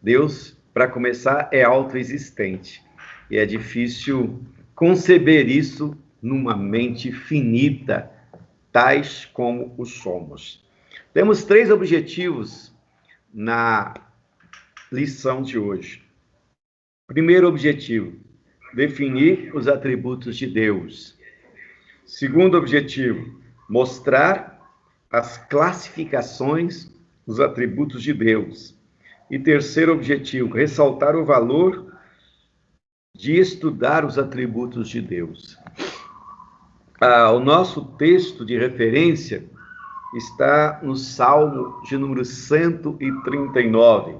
Deus, para começar, é autoexistente. E é difícil conceber isso numa mente finita, tais como os somos. Temos 3 objetivos na lição de hoje. Primeiro objetivo, definir os atributos de Deus. Segundo objetivo, mostrar as classificações dos atributos de Deus. E terceiro objetivo, ressaltar o valor de estudar os atributos de Deus. O nosso texto de referência está no Salmo de número 139,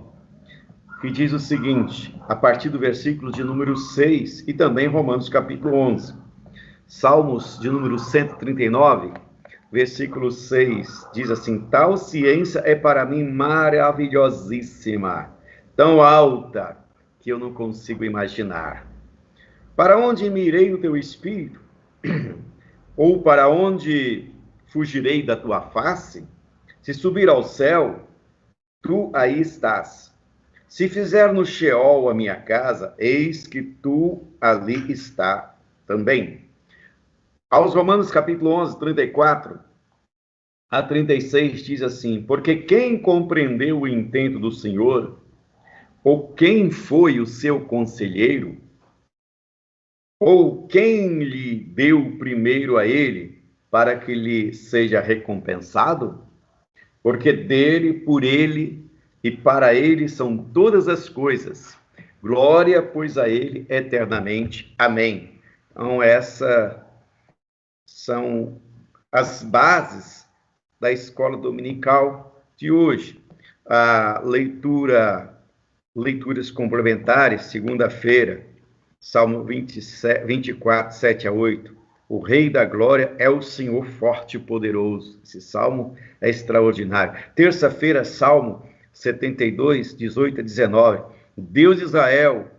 que diz o seguinte, a partir do versículo de número 6, e também Romanos capítulo 11. Salmos de número 139, versículo 6, diz assim, tal ciência é para mim maravilhosíssima, tão alta que eu não consigo imaginar. Para onde me irei no teu espírito? Ou para onde fugirei da tua face? Se subir ao céu, tu aí estás. Se fizer no Sheol a minha casa, eis que tu ali está também. Aos Romanos capítulo 11, 34 a 36 diz assim, porque quem compreendeu o intento do Senhor, ou quem foi o seu conselheiro, ou quem lhe deu primeiro a ele, para que lhe seja recompensado? Porque dele, por ele e para ele são todas as coisas. Glória, pois, a ele eternamente. Amém. Então, essas são as bases da escola dominical de hoje. A leituras complementares, segunda-feira, Salmo 24, 7 a 8. O Rei da Glória é o Senhor forte e poderoso. Esse salmo é extraordinário. Terça-feira, Salmo 72, 18 a 19. Deus de Israel,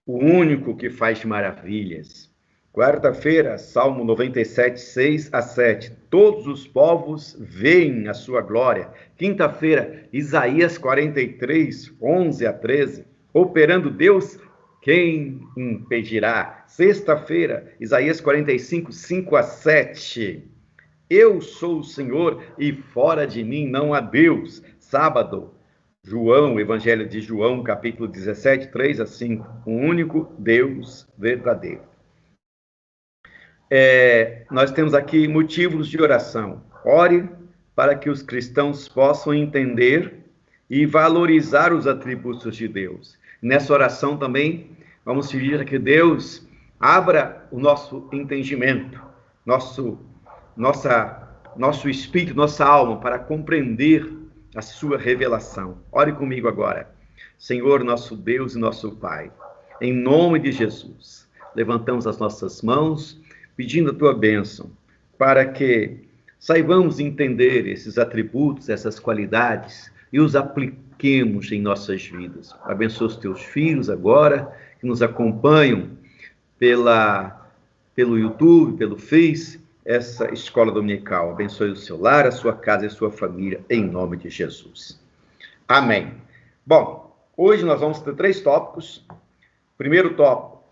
o único que faz maravilhas. Quarta-feira, Salmo 97, 6 a 7. Todos os povos veem a sua glória. Quinta-feira, Isaías 43, 11 a 13. Operando Deus, quem impedirá? Sexta-feira, Isaías 45, 5 a 7. Eu sou o Senhor e fora de mim não há Deus. Sábado, João, Evangelho de João, capítulo 17, 3 a 5. Um único Deus verdadeiro. Nós temos aqui motivos de oração. Ore para que os cristãos possam entender e valorizar os atributos de Deus. Nessa oração também, vamos pedir a que Deus abra o nosso entendimento, nosso espírito, nossa alma, para compreender a sua revelação. Ore comigo agora. Senhor, nosso Deus e nosso Pai, em nome de Jesus, levantamos as nossas mãos, pedindo a tua bênção, para que saibamos entender esses atributos, essas qualidades, e os apliquemos em nossas vidas. Abençoa os teus filhos agora, que nos acompanham pelo YouTube, pelo Face, essa escola dominical. Abençoe o seu lar, a sua casa e a sua família, em nome de Jesus. Amém. Bom, hoje nós vamos ter 3 tópicos. Primeiro tópico,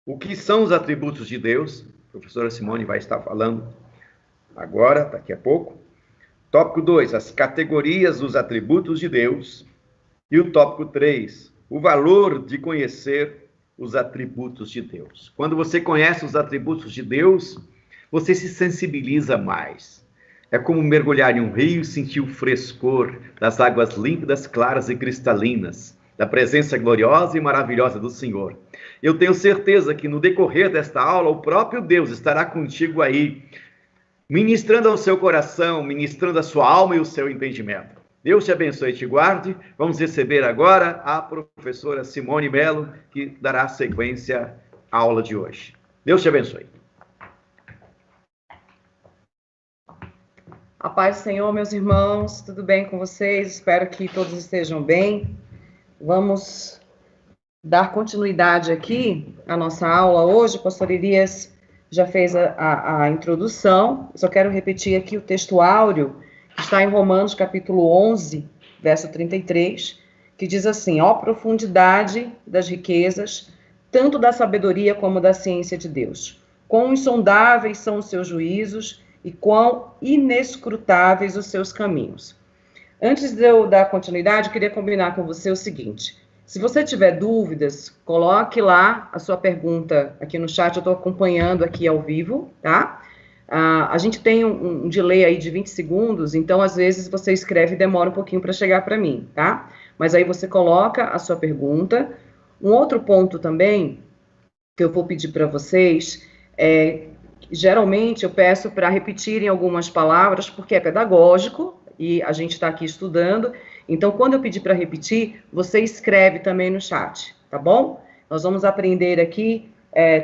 o que são os atributos de Deus? A professora Simone vai estar falando agora, daqui a pouco. Tópico 2, as categorias dos atributos de Deus. E o tópico 3, o valor de conhecer os atributos de Deus. Quando você conhece os atributos de Deus, você se sensibiliza mais. É como mergulhar em um rio e sentir o frescor das águas límpidas, claras e cristalinas, da presença gloriosa e maravilhosa do Senhor. Eu tenho certeza que no decorrer desta aula, o próprio Deus estará contigo aí, ministrando ao seu coração, ministrando a sua alma e o seu entendimento. Deus te abençoe e te guarde. Vamos receber agora a professora Simone Melo, que dará sequência à aula de hoje. Deus te abençoe. A paz do Senhor, meus irmãos, tudo bem com vocês? Espero que todos estejam bem. Vamos dar continuidade aqui à nossa aula hoje. O pastor Elias já fez a introdução. Só quero repetir aqui o texto áureo, que está em Romanos, capítulo 11, verso 33, que diz assim: ó profundidade das riquezas, tanto da sabedoria como da ciência de Deus. Quão insondáveis são os seus juízos e quão inescrutáveis os seus caminhos. Antes de eu dar continuidade, eu queria combinar com você o seguinte: se você tiver dúvidas, coloque lá a sua pergunta aqui no chat, eu estou acompanhando aqui ao vivo, tá? A gente tem um delay aí de 20 segundos, então às vezes você escreve e demora um pouquinho para chegar para mim, tá? Mas aí você coloca a sua pergunta. Um outro ponto também que eu vou pedir para vocês geralmente eu peço para repetirem algumas palavras, porque é pedagógico e a gente está aqui estudando. Então, quando eu pedir para repetir, você escreve também no chat, tá bom? Nós vamos aprender aqui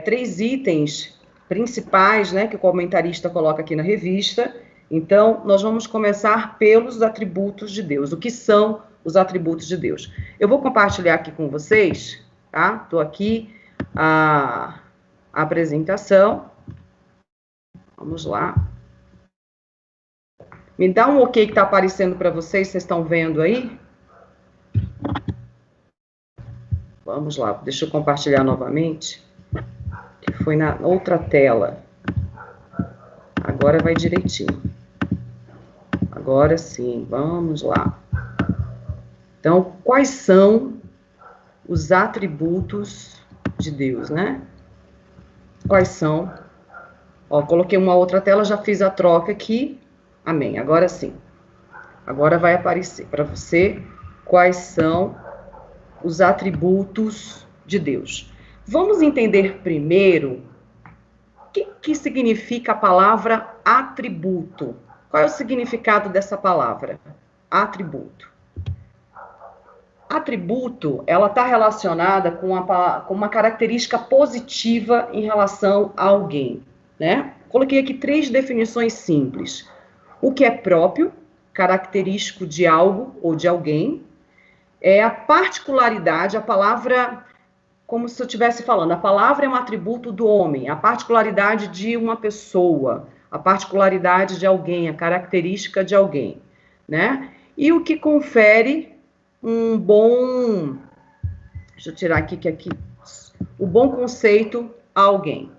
3 itens principais, né, que o comentarista coloca aqui na revista. Então, nós vamos começar pelos atributos de Deus. O que são os atributos de Deus? Eu vou compartilhar aqui com vocês, tá? Estou aqui a apresentação. Vamos lá. Me dá um ok que está aparecendo para vocês estão vendo aí? Vamos lá, deixa eu compartilhar novamente, que foi na outra tela. Agora vai direitinho. Agora sim, vamos lá. Então, quais são os atributos de Deus, né? Quais são? Ó, coloquei uma outra tela, já fiz a troca aqui. Amém. Agora sim. Agora vai aparecer para você quais são os atributos de Deus. Vamos entender primeiro o que significa a palavra atributo. Qual é o significado dessa palavra? Atributo. Atributo, ela está relacionada com uma característica positiva em relação a alguém, né? Coloquei aqui 3 definições simples. O que é próprio, característico de algo ou de alguém, é a particularidade, a palavra, como se eu estivesse falando, a palavra é um atributo do homem, a particularidade de uma pessoa, a particularidade de alguém, a característica de alguém, né? E o que confere um bom, deixa eu tirar aqui, o bom conceito a alguém.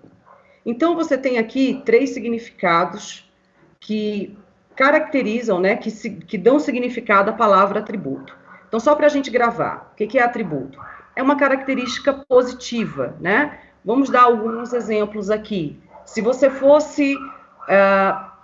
Então, você tem aqui 3 significados que caracterizam, né, que dão significado à palavra atributo. Então, só para a gente gravar, o que é atributo? É uma característica positiva, né? Vamos dar alguns exemplos aqui. Se você fosse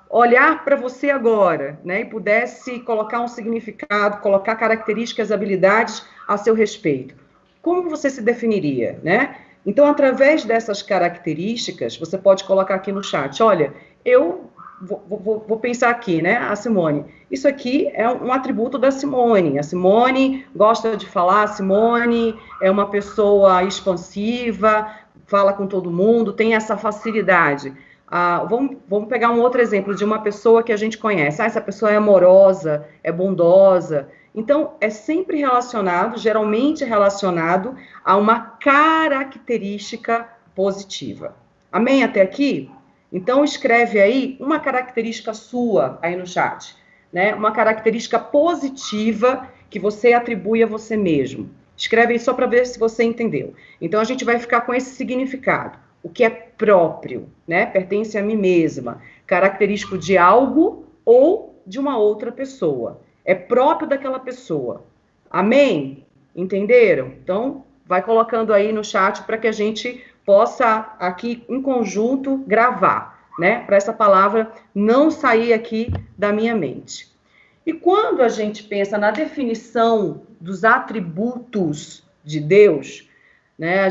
olhar para você agora, né, e pudesse colocar um significado, colocar características, habilidades a seu respeito, como você se definiria, né? Então, através dessas características, você pode colocar aqui no chat, olha, eu vou pensar aqui, né, a Simone, isso aqui é um atributo da Simone, a Simone gosta de falar, a Simone é uma pessoa expansiva, fala com todo mundo, tem essa facilidade. Vamos pegar um outro exemplo de uma pessoa que a gente conhece, essa pessoa é amorosa, é bondosa. Então, é sempre relacionado, geralmente relacionado a uma característica positiva. Amém até aqui? Então, escreve aí uma característica sua aí no chat, né? Uma característica positiva que você atribui a você mesmo. Escreve aí só para ver se você entendeu. Então, a gente vai ficar com esse significado. O que é próprio, né? Pertence a mim mesma. Característico de algo ou de uma outra pessoa. É próprio daquela pessoa. Amém? Entenderam? Então, vai colocando aí no chat para que a gente possa aqui em conjunto gravar, né? Para essa palavra não sair aqui da minha mente. E quando a gente pensa na definição dos atributos de Deus, né?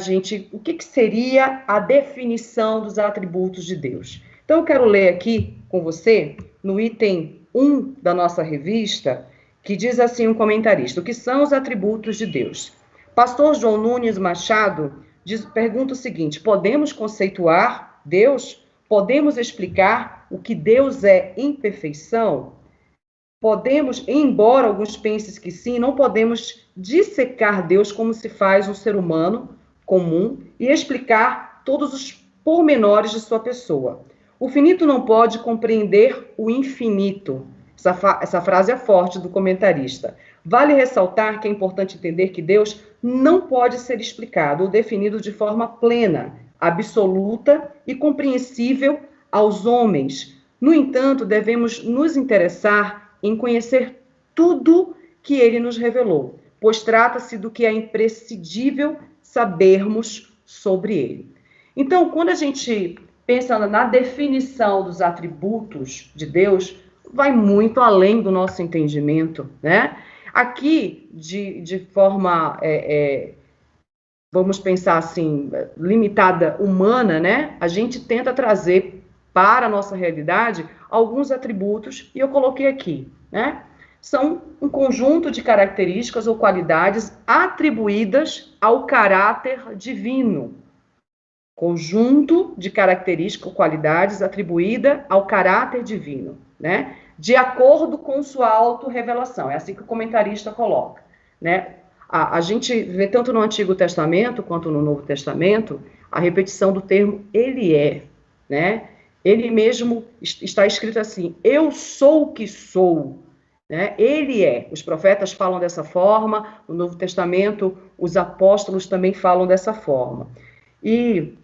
O que seria a definição dos atributos de Deus? Então, eu quero ler aqui com você, no item 1 da nossa revista, que diz assim um comentarista: o que são os atributos de Deus? Pastor João Nunes Machado pergunta o seguinte: podemos conceituar Deus? Podemos explicar o que Deus é em perfeição? Podemos, embora alguns pensem que sim, não podemos dissecar Deus como se faz um ser humano comum e explicar todos os pormenores de sua pessoa. O finito não pode compreender o infinito. Essa frase é forte do comentarista. Vale ressaltar que é importante entender que Deus não pode ser explicado ou definido de forma plena, absoluta e compreensível aos homens. No entanto, devemos nos interessar em conhecer tudo que ele nos revelou, pois trata-se do que é imprescindível sabermos sobre ele. Então, quando a gente pensa na definição dos atributos de Deus, vai muito além do nosso entendimento, né? Aqui, de forma, vamos pensar assim, limitada, humana, né? A gente tenta trazer para a nossa realidade alguns atributos, e eu coloquei aqui, né? São um conjunto de características ou qualidades atribuídas ao caráter divino. Conjunto de características ou qualidades atribuída ao caráter divino, né? De acordo com sua autorrevelação. É assim que o comentarista coloca, né? A gente vê tanto no Antigo Testamento quanto no Novo Testamento a repetição do termo ele é, né? Ele mesmo está escrito assim: eu sou o que sou, né? Ele é. Os profetas falam dessa forma, no Novo Testamento os apóstolos também falam dessa forma. E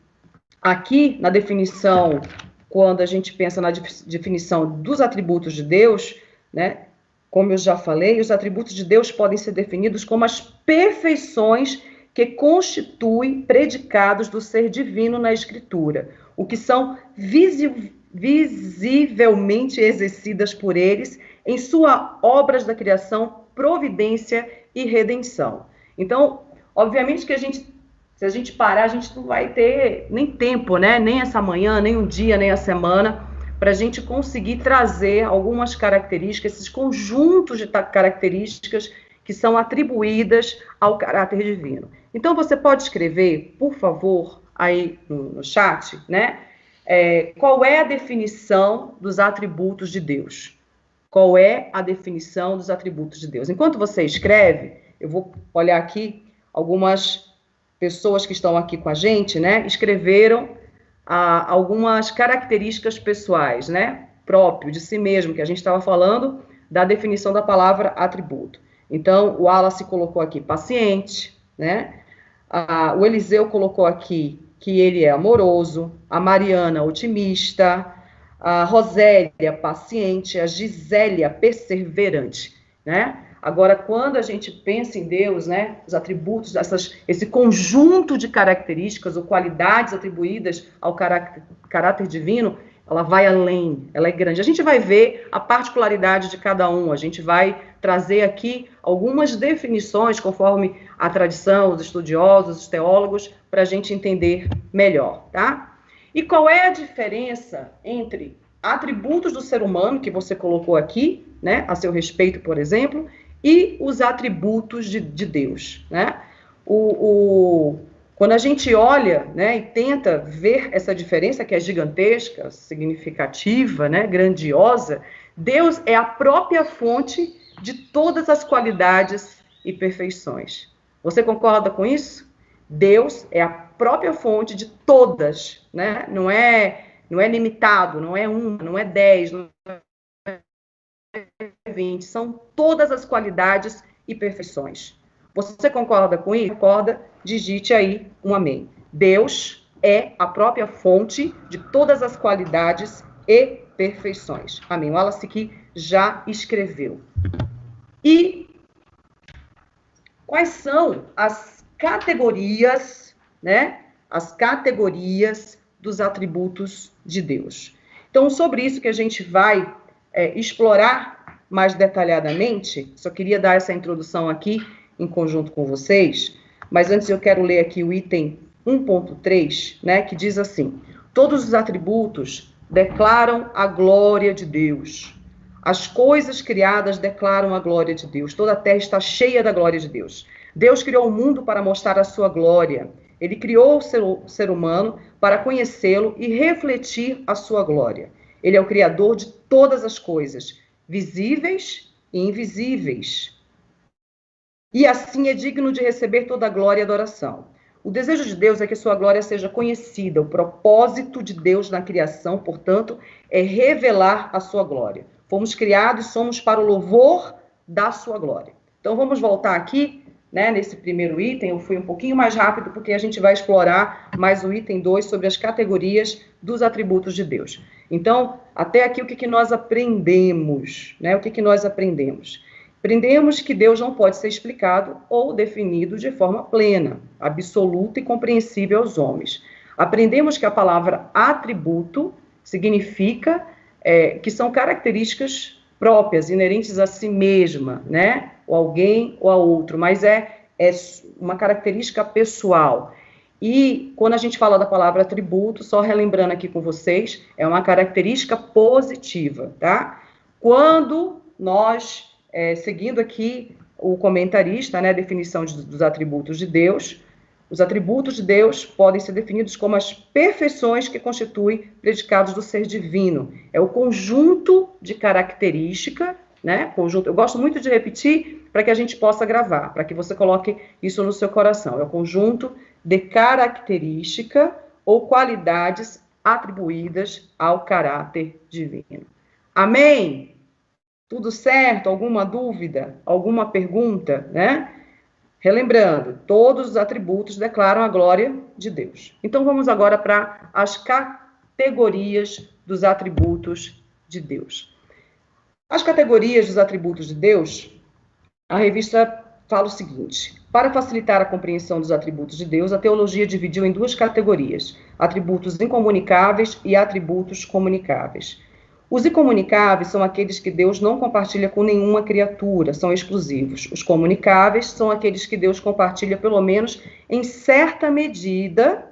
aqui, na definição, quando a gente pensa na definição dos atributos de Deus, né, como eu já falei, os atributos de Deus podem ser definidos como as perfeições que constituem predicados do ser divino na Escritura, o que são visivelmente exercidas por eles em suas obras da criação, providência e redenção. Então, obviamente que se a gente parar, a gente não vai ter nem tempo, né? Nem essa manhã, nem um dia, nem a semana, para a gente conseguir trazer algumas características, esses conjuntos de características que são atribuídas ao caráter divino. Então, você pode escrever, por favor, aí no chat, né? Qual é a definição dos atributos de Deus? Qual é a definição dos atributos de Deus? Enquanto você escreve, eu vou olhar aqui algumas pessoas que estão aqui com a gente, né, escreveram algumas características pessoais, né, próprio de si mesmo, que a gente estava falando da definição da palavra atributo. Então, o Wallace colocou aqui paciente, né, o Eliseu colocou aqui que ele é amoroso, a Mariana otimista, a Rosélia paciente, a Gisélia perseverante, né. Agora, quando a gente pensa em Deus, né, os atributos, esse conjunto de características ou qualidades atribuídas ao caráter divino, ela vai além, ela é grande. A gente vai ver a particularidade de cada um, a gente vai trazer aqui algumas definições, conforme a tradição, os estudiosos, os teólogos, para a gente entender melhor, tá? E qual é a diferença entre atributos do ser humano, que você colocou aqui, né, a seu respeito, por exemplo, e os atributos de Deus, né? Quando a gente olha, né, e tenta ver essa diferença que é gigantesca, significativa, né, grandiosa, Deus é a própria fonte de todas as qualidades e perfeições. Você concorda com isso? Deus é a própria fonte de todas, né? Não é limitado, não é 1, não é 10, não é 20, são todas as qualidades e perfeições. Você concorda com isso? Concorda? Digite aí um amém. Deus é a própria fonte de todas as qualidades e perfeições. Amém. O Wallace aqui já escreveu. E quais são as categorias, né? As categorias dos atributos de Deus. Então, sobre isso que a gente vai explorar mais detalhadamente, só queria dar essa introdução aqui em conjunto com vocês, mas antes eu quero ler aqui o item 1.3, né, que diz assim: todos os atributos declaram a glória de Deus. As coisas criadas declaram a glória de Deus. Toda a terra está cheia da glória de Deus. Deus criou o mundo para mostrar a sua glória. Ele criou o ser humano para conhecê-lo e refletir a sua glória. Ele é o criador de todas as coisas, visíveis e invisíveis. E assim é digno de receber toda a glória e adoração. O desejo de Deus é que sua glória seja conhecida. O propósito de Deus na criação, portanto, é revelar a sua glória. Fomos criados e somos para o louvor da sua glória. Então, vamos voltar aqui, né, nesse primeiro item. Eu fui um pouquinho mais rápido, porque a gente vai explorar mais o item 2 sobre as categorias dos atributos de Deus. Então, até aqui, o que nós aprendemos? Né? O que nós aprendemos? Aprendemos que Deus não pode ser explicado ou definido de forma plena, absoluta e compreensível aos homens. Aprendemos que a palavra atributo significa que são características próprias, inerentes a si mesma, né? Ou alguém ou a outro, mas é uma característica pessoal. E quando a gente fala da palavra atributo, só relembrando aqui com vocês, é uma característica positiva, tá? Quando nós, seguindo aqui o comentarista, né, a definição dos atributos de Deus, os atributos de Deus podem ser definidos como as perfeições que constituem predicados do ser divino. É o conjunto de característica, né? Conjunto. Eu gosto muito de repetir para que a gente possa gravar, para que você coloque isso no seu coração. É o conjunto de característica ou qualidades atribuídas ao caráter divino. Amém? Tudo certo? Alguma dúvida? Alguma pergunta, né? Relembrando, todos os atributos declaram a glória de Deus. Então, vamos agora para as categorias dos atributos de Deus. As categorias dos atributos de Deus, a revista fala o seguinte: para facilitar a compreensão dos atributos de Deus, a teologia dividiu em duas categorias: atributos incomunicáveis e atributos comunicáveis. Os incomunicáveis são aqueles que Deus não compartilha com nenhuma criatura, são exclusivos. Os comunicáveis são aqueles que Deus compartilha, pelo menos em certa medida,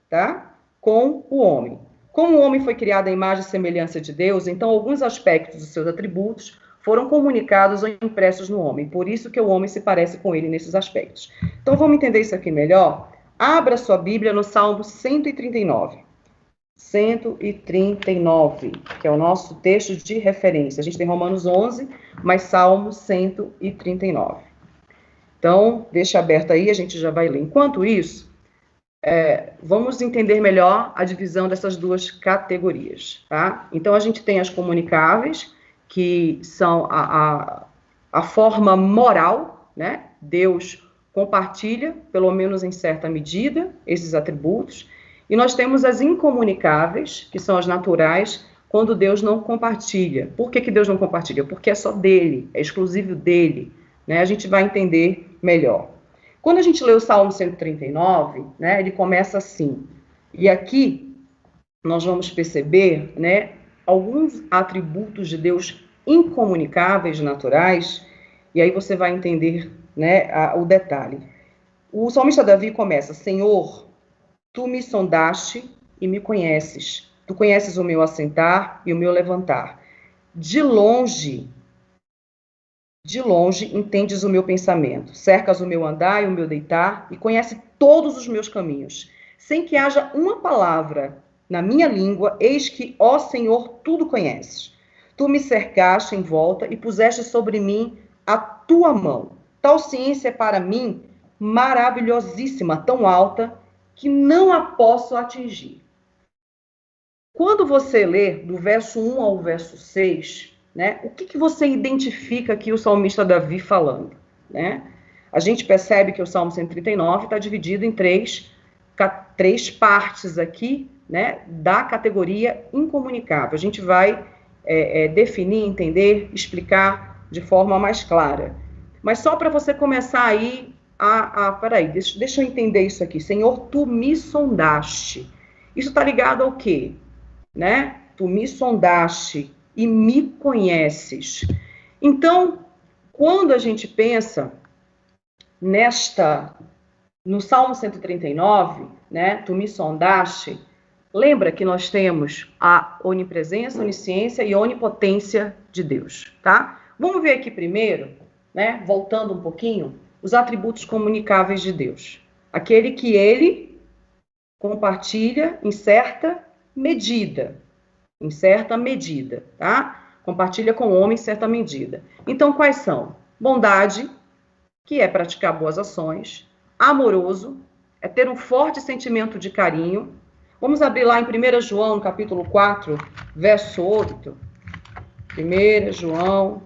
tá? Com o homem. Como o homem foi criado à imagem e semelhança de Deus, então alguns aspectos dos seus atributos foram comunicados ou impressos no homem. Por isso que o homem se parece com ele nesses aspectos. Então vamos entender isso aqui melhor? Abra sua Bíblia no Salmo 139. 139, que é o nosso texto de referência. A gente tem Romanos 11, mas Salmo 139. Então, deixa aberto aí, a gente já vai ler. Enquanto isso, vamos entender melhor a divisão dessas duas categorias, tá? Então, a gente tem as comunicáveis, que são a forma moral, né? Deus compartilha, pelo menos em certa medida, esses atributos. E nós temos as incomunicáveis, que são as naturais, quando Deus não compartilha. Por que Deus não compartilha? Porque é só dele, é exclusivo dele, né? A gente vai entender melhor. Quando a gente lê o Salmo 139, né, ele começa assim. E aqui nós vamos perceber, né, alguns atributos de Deus incomunicáveis, naturais, e aí você vai entender, né, o detalhe. O salmista Davi começa: Senhor, tu me sondaste e me conheces. Tu conheces o meu assentar e o meu levantar. De longe entendes o meu pensamento. Cercas o meu andar e o meu deitar e conhece todos os meus caminhos. Sem que haja uma palavra na minha língua, eis que, ó Senhor, tudo conheces. Tu me cercaste em volta e puseste sobre mim a tua mão. Tal ciência é para mim maravilhosíssima, tão alta, que não a posso atingir. Quando você lê do verso 1 ao verso 6, né, o que você identifica aqui o salmista Davi falando? Né? A gente percebe que o Salmo 139 está dividido em três partes aqui, né, da categoria incomunicável. A gente vai definir, entender, explicar de forma mais clara. Mas só para você começar aí peraí, deixa eu entender isso aqui. Senhor, tu me sondaste. Isso está ligado ao quê? Né? Tu me sondaste e me conheces. Então, quando a gente pensa no Salmo 139, né? Tu me sondaste, Lembra que nós temos a onipresença, onisciência e onipotência de Deus, tá? Vamos ver aqui primeiro, né, voltando um pouquinho, os atributos comunicáveis de Deus. Aquele que ele compartilha em certa medida, tá? Compartilha com o homem em certa medida. Então, quais são? Bondade, que é praticar boas ações. Amoroso, é ter um forte sentimento de carinho. Vamos abrir lá em 1 João, capítulo 4, verso 8. 1 João.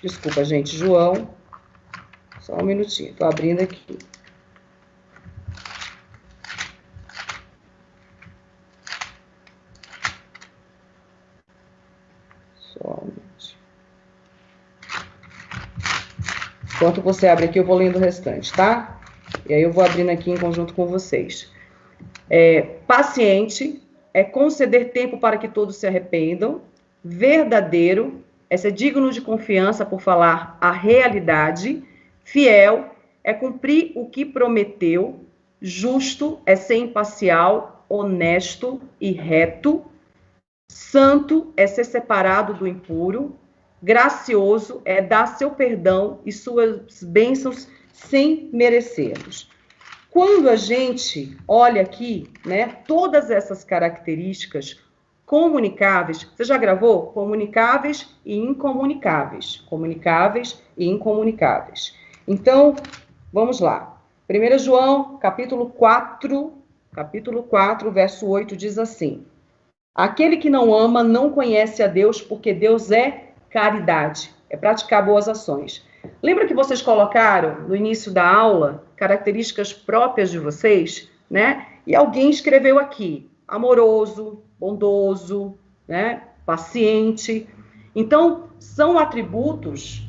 Desculpa, gente, João. Só um minutinho, estou abrindo aqui. Enquanto você abre aqui, eu vou lendo o restante, tá? E aí eu vou abrindo aqui em conjunto com vocês. Paciente é conceder tempo para que todos se arrependam. Verdadeiro é ser digno de confiança por falar a realidade. Fiel é cumprir o que prometeu. Justo é ser imparcial, honesto e reto. Santo é ser separado do impuro. Gracioso é dar seu perdão e suas bênçãos sem merecê-los. Quando a gente olha aqui, né, todas essas características comunicáveis, você já gravou? Comunicáveis e incomunicáveis. Comunicáveis e incomunicáveis. Então, vamos lá. 1 João, capítulo 4, verso 8, diz assim: aquele que não ama não conhece a Deus, porque Deus é caridade, é praticar boas ações. Lembra que vocês colocaram no início da aula características próprias de vocês, né? E alguém escreveu aqui: amoroso, bondoso, né? Paciente. Então, são atributos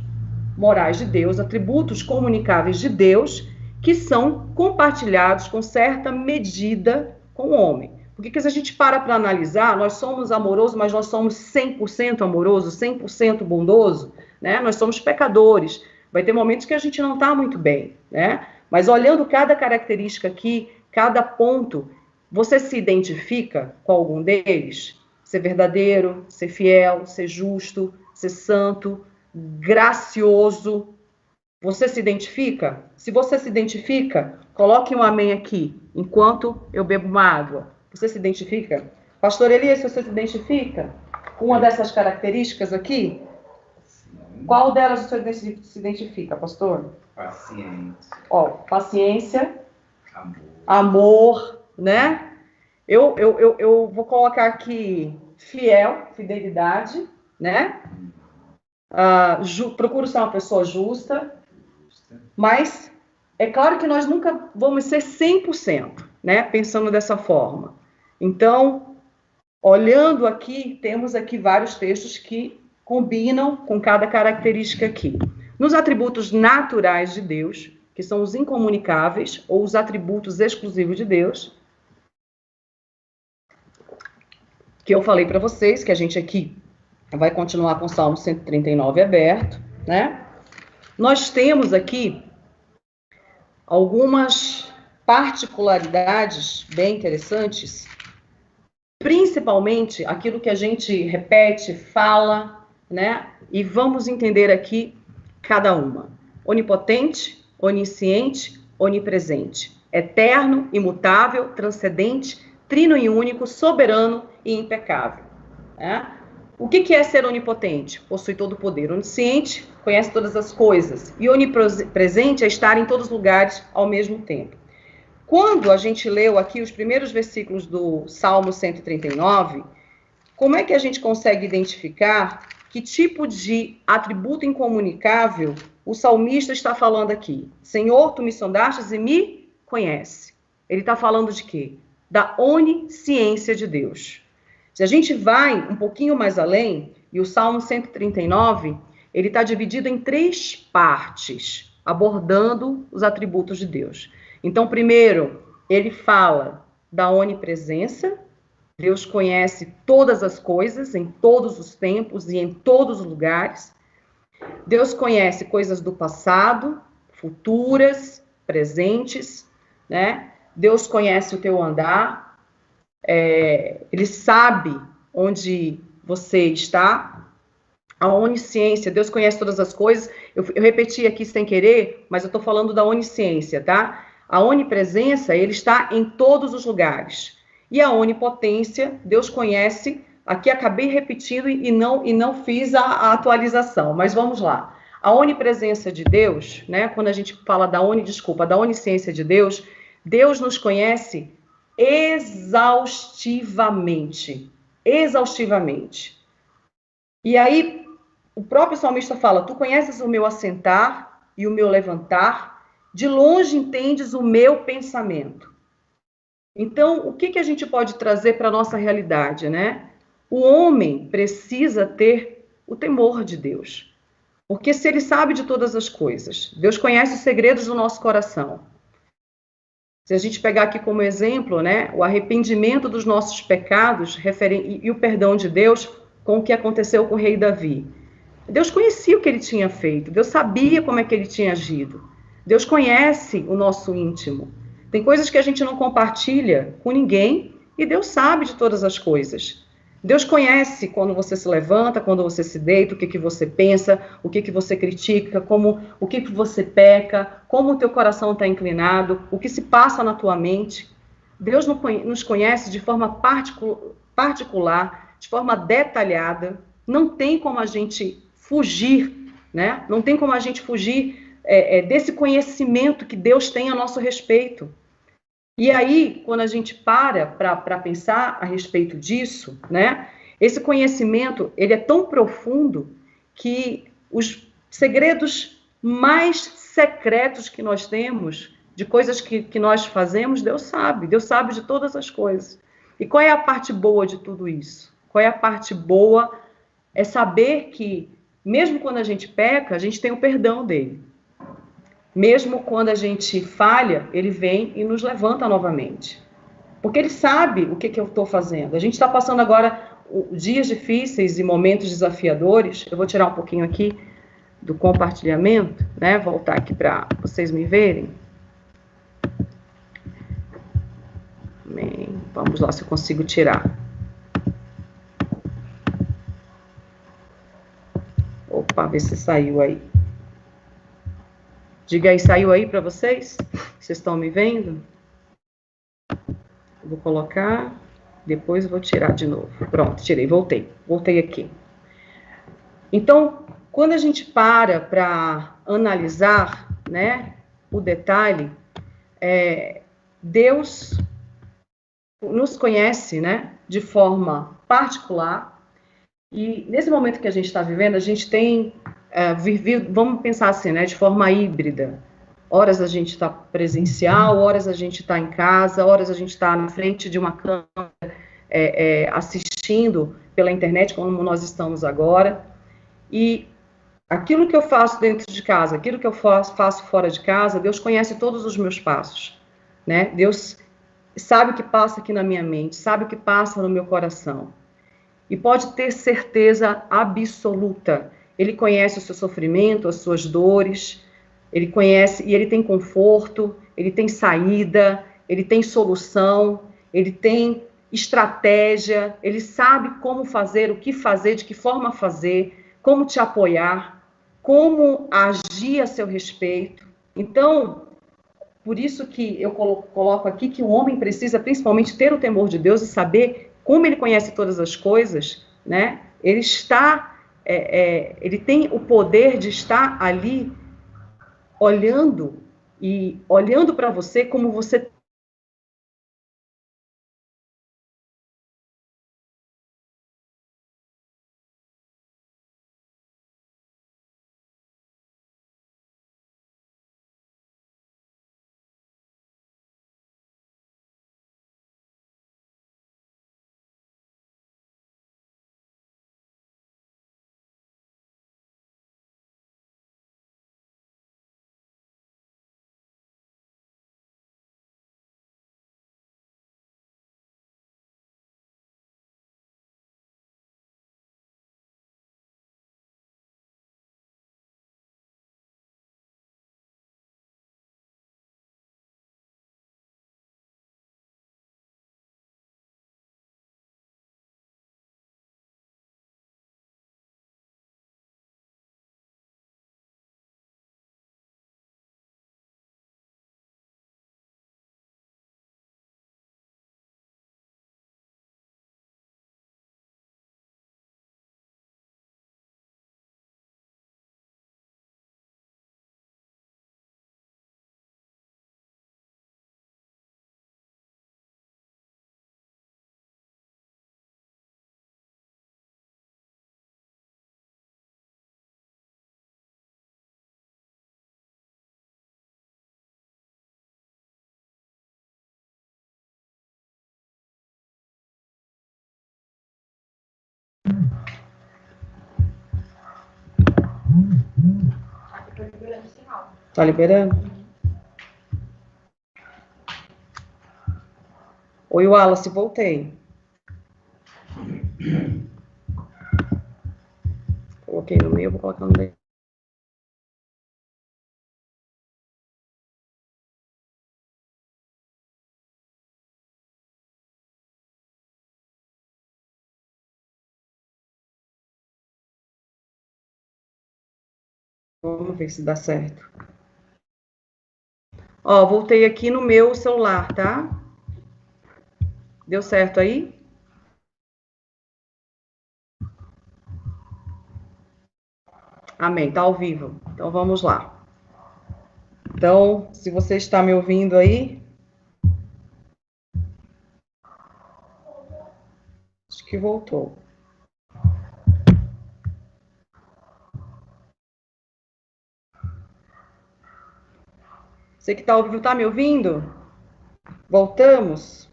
morais de Deus, atributos comunicáveis de Deus, que são compartilhados com certa medida com o homem. Porque se a gente para analisar, nós somos amorosos, mas nós somos 100% amorosos, 100% bondoso, né? Nós somos pecadores. Vai ter momentos que a gente não está muito bem, né? Mas olhando cada característica aqui, cada ponto, você se identifica com algum deles? Ser verdadeiro, ser fiel, ser justo, ser santo, gracioso. Você se identifica? Se você se identifica, coloque um amém aqui, enquanto eu bebo uma água. Você se identifica? Pastor Elias, você se identifica com uma dessas características aqui? Sim. Qual delas você se identifica, pastor? Paciente. Ó, paciência. Amor, né? Eu vou colocar aqui fidelidade, né? Procuro ser uma pessoa justa, mas é claro que nós nunca vamos ser 100%, né? Pensando dessa forma. Então, olhando aqui, temos aqui vários textos que combinam com cada característica aqui. Nos atributos naturais de Deus, que são os incomunicáveis, ou os atributos exclusivos de Deus, que eu falei para vocês, que a gente aqui vai continuar com o Salmo 139 aberto, né? Nós temos aqui algumas particularidades bem interessantes, principalmente aquilo que a gente repete, fala, né? E vamos entender aqui cada uma. Onipotente, onisciente, onipresente. Eterno, imutável, transcendente, trino e único, soberano e impecável. Né? O que é ser onipotente? Possui todo o poder. Onisciente, conhece todas as coisas. E onipresente é estar em todos os lugares ao mesmo tempo. Quando a gente leu aqui os primeiros versículos do Salmo 139, como é que a gente consegue identificar que tipo de atributo incomunicável o salmista está falando aqui? Senhor, tu me sondastes e me conhece. Ele está falando de quê? Da onisciência de Deus. Se a gente vai um pouquinho mais além, e o Salmo 139, ele está dividido em 3 partes, abordando os atributos de Deus. Então, primeiro, ele fala da onipresença. Deus conhece todas as coisas, em todos os tempos e em todos os lugares. Deus conhece coisas do passado, futuras, presentes, né? Deus conhece o teu andar, ele sabe onde você está. A onisciência, Deus conhece todas as coisas. Eu repeti aqui sem querer, mas eu estou falando da onisciência, tá? A onipresença, ele está em todos os lugares. E a onipotência, Deus conhece. Aqui acabei repetindo e não fiz a atualização, mas vamos lá. A onipresença de Deus, né? Quando a gente fala da onisciência de Deus, Deus nos conhece exaustivamente. Exaustivamente. E aí, o próprio salmista fala: tu conheces o meu assentar e o meu levantar, de longe entendes o meu pensamento. Então, o que a gente pode trazer para a nossa realidade, né? O homem precisa ter o temor de Deus. Porque se ele sabe de todas as coisas, Deus conhece os segredos do nosso coração. Se a gente pegar aqui como exemplo, né, o arrependimento dos nossos pecados e o perdão de Deus com o que aconteceu com o rei Davi. Deus conhecia o que ele tinha feito, Deus sabia como é que ele tinha agido. Deus conhece o nosso íntimo. Tem coisas que a gente não compartilha com ninguém e Deus sabe de todas as coisas. Deus conhece quando você se levanta, quando você se deita, o que você pensa, o que você critica, o que você peca, como o teu coração está inclinado, o que se passa na tua mente. Deus nos conhece de forma particular, de forma detalhada. Não tem como a gente fugir, né? Não tem como a gente fugir desse conhecimento que Deus tem a nosso respeito. E aí, quando a gente para pensar a respeito disso, né? Esse conhecimento, ele é tão profundo que os segredos mais secretos que nós temos, de coisas que nós fazemos, Deus sabe de todas as coisas. E qual é a parte boa de tudo isso? Qual é a parte boa? É saber que, mesmo quando a gente peca, a gente tem o perdão dele. Mesmo quando a gente falha, ele vem e nos levanta novamente. Porque ele sabe o que eu estou fazendo. A gente está passando agora dias difíceis e momentos desafiadores. Eu vou tirar um pouquinho aqui do compartilhamento, né? Voltar aqui para vocês me verem. Bem, vamos lá se eu consigo tirar. Opa, ver se saiu aí. Diga aí, saiu aí para vocês? Vocês estão me vendo? Vou colocar, depois vou tirar de novo. Pronto, tirei, voltei aqui. Então, quando a gente para analisar, né, o detalhe, Deus nos conhece, né, de forma particular, e nesse momento que a gente está vivendo, a gente tem vivido, vamos pensar assim, né, de forma híbrida. Horas a gente está presencial, horas a gente está em casa, horas a gente está na frente de uma câmera assistindo pela internet, como nós estamos agora. E aquilo que eu faço dentro de casa, aquilo que eu faço fora de casa, Deus conhece todos os meus passos, né? Deus sabe o que passa aqui na minha mente, sabe o que passa no meu coração. E pode ter certeza absoluta, ele conhece o seu sofrimento, as suas dores, ele conhece e ele tem conforto, ele tem saída, ele tem solução, ele tem estratégia, ele sabe como fazer, o que fazer, de que forma fazer, como te apoiar, como agir a seu respeito. Então, por isso que eu coloco aqui que o homem precisa principalmente ter o temor de Deus e saber como ele conhece todas as coisas, né? Ele tem o poder de estar ali olhando para você como você Tá liberando o sinal. Tá liberando? Oi, Wallace, voltei. Coloquei no meio, vou colocar no meio. Vamos ver se dá certo. Ó, voltei aqui no meu celular, tá? Deu certo aí? Amém, tá ao vivo. Então vamos lá. Então, se você está me ouvindo aí, acho que voltou. Você que está ao vivo, tá me ouvindo? Voltamos?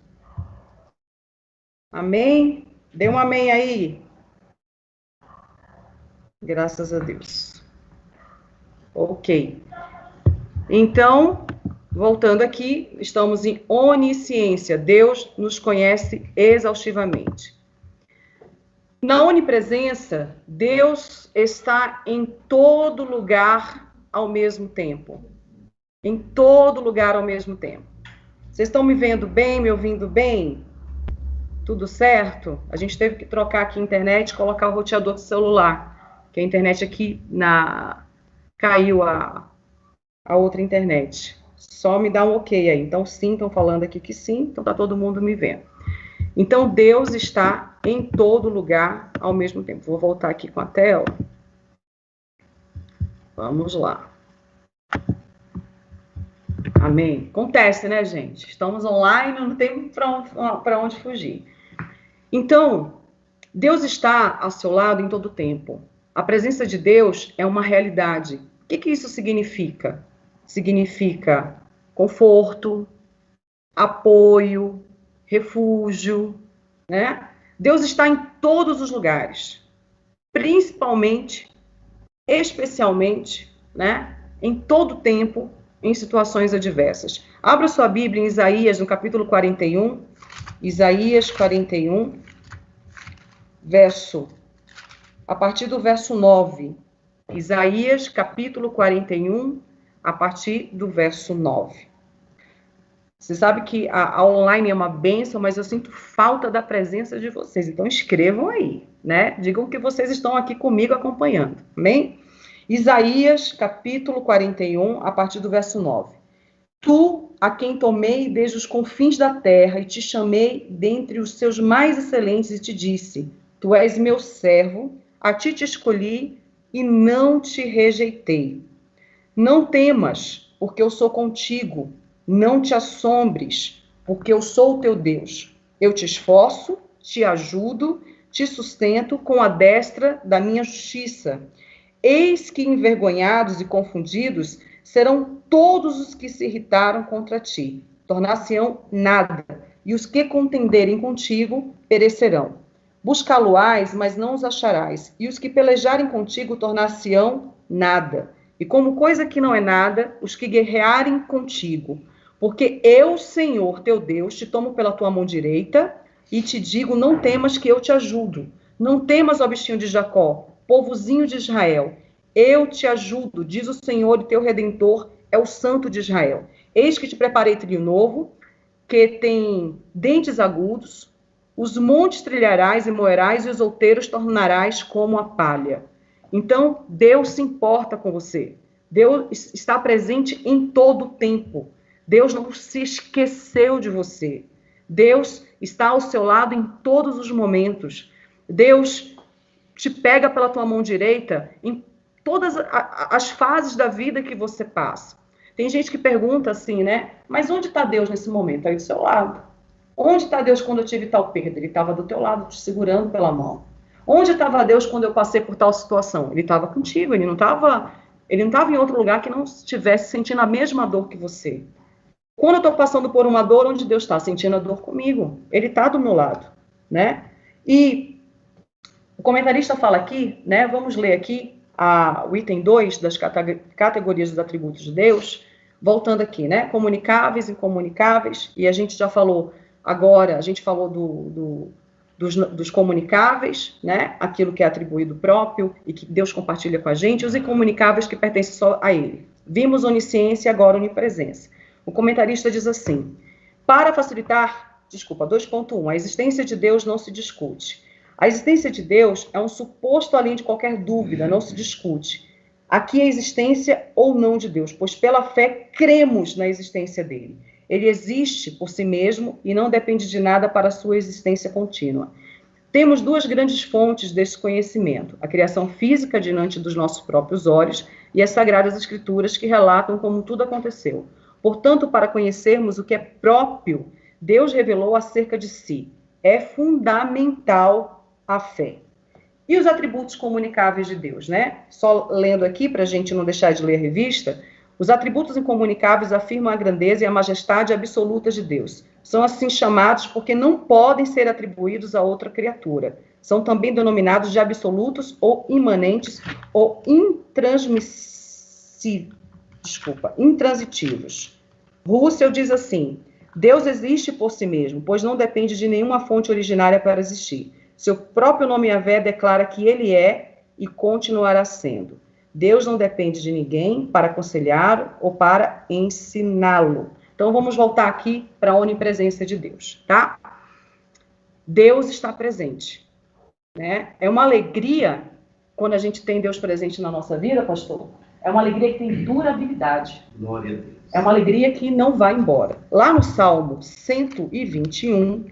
Amém? Dê um amém aí. Graças a Deus. Ok. Então, voltando aqui, estamos em onisciência. Deus nos conhece exaustivamente. Na onipresença, Deus está em todo lugar ao mesmo tempo. Em todo lugar ao mesmo tempo. Vocês estão me vendo bem, me ouvindo bem? Tudo certo? A gente teve que trocar aqui a internet e colocar o roteador do celular, que a internet aqui caiu a outra internet. Só me dá um ok aí. Então, sim, estão falando aqui que sim, então tá todo mundo me vendo. Então, Deus está em todo lugar ao mesmo tempo. Vou voltar aqui com a tela. Vamos lá. Amém. Acontece, né, gente? Estamos online, não tem para onde fugir. Então, Deus está ao seu lado em todo o tempo. A presença de Deus é uma realidade. O que isso significa? Significa conforto, apoio, refúgio, né? Deus está em todos os lugares, principalmente, especialmente, né? Em todo o tempo, em situações adversas. Abra sua Bíblia em Isaías, no capítulo 41, Isaías 41, a partir do verso 9. Isaías, capítulo 41, a partir do verso 9. Você sabe que a online é uma bênção, mas eu sinto falta da presença de vocês. Então, escrevam aí, né? Digam que vocês estão aqui comigo acompanhando, amém? Isaías, capítulo 41, a partir do verso 9. Tu, a quem tomei desde os confins da terra e te chamei dentre os seus mais excelentes e te disse, tu és meu servo, a ti te escolhi e não te rejeitei. Não temas, porque eu sou contigo. Não te assombres, porque eu sou o teu Deus. Eu te esforço, te ajudo, te sustento com a destra da minha justiça. Eis que envergonhados e confundidos serão todos os que se irritaram contra ti. Tornar-se-ão nada, e os que contenderem contigo perecerão. Buscá-lo-ás, mas não os acharás, e os que pelejarem contigo tornar-se-ão nada. E como coisa que não é nada, os que guerrearem contigo. Porque eu, Senhor, teu Deus, te tomo pela tua mão direita e te digo, não temas que eu te ajudo. Não temas, ó bichinho de Jacó, povozinho de Israel. Eu te ajudo, diz o Senhor, e teu Redentor é o Santo de Israel. Eis que te preparei trilho novo, que tem dentes agudos, os montes trilharás e moerás, e os outeiros tornarás como a palha. Então, Deus se importa com você. Deus está presente em todo o tempo. Deus não se esqueceu de você. Deus está ao seu lado em todos os momentos. Deus te pega pela tua mão direita em todas as fases da vida que você passa. Tem gente que pergunta assim, né? Mas onde está Deus nesse momento? Aí do seu lado. Onde está Deus quando eu tive tal perda? Ele estava do teu lado, te segurando pela mão. Onde estava Deus quando eu passei por tal situação? Ele estava contigo, ele não estava em outro lugar que não estivesse sentindo a mesma dor que você. Quando eu estou passando por uma dor, onde Deus está? Sentindo a dor comigo. Ele está do meu lado, né? E o comentarista fala aqui, né? Vamos ler aqui o item 2 das categorias dos atributos de Deus, voltando aqui, né? Comunicáveis, incomunicáveis, e a gente já falou agora, a gente falou dos comunicáveis, né? Aquilo que é atribuído próprio e que Deus compartilha com a gente, os incomunicáveis que pertencem só a Ele. Vimos onisciência e agora onipresença. O comentarista diz assim, para facilitar, 2.1, a existência de Deus não se discute. A existência de Deus é um suposto além de qualquer dúvida, não se discute. Aqui é a existência ou não de Deus, pois pela fé cremos na existência dele. Ele existe por si mesmo e não depende de nada para a sua existência contínua. Temos duas grandes fontes desse conhecimento, a criação física diante dos nossos próprios olhos e as Sagradas Escrituras que relatam como tudo aconteceu. Portanto, para conhecermos o que é próprio, Deus revelou acerca de si. É fundamental a fé. E os atributos comunicáveis de Deus, né? Só lendo aqui, para a gente não deixar de ler a revista, os atributos incomunicáveis afirmam a grandeza e a majestade absolutas de Deus. São assim chamados porque não podem ser atribuídos a outra criatura. São também denominados de absolutos ou imanentes ou intransitivos. Russell diz assim, Deus existe por si mesmo, pois não depende de nenhuma fonte originária para existir. Seu próprio nome Yahvé declara que ele é e continuará sendo. Deus não depende de ninguém para aconselhar ou para ensiná-lo. Então, vamos voltar aqui para a onipresença de Deus, tá? Deus está presente, né? É uma alegria quando a gente tem Deus presente na nossa vida, pastor. É uma alegria que tem durabilidade. Glória a Deus. É uma alegria que não vai embora. Lá no Salmo 121,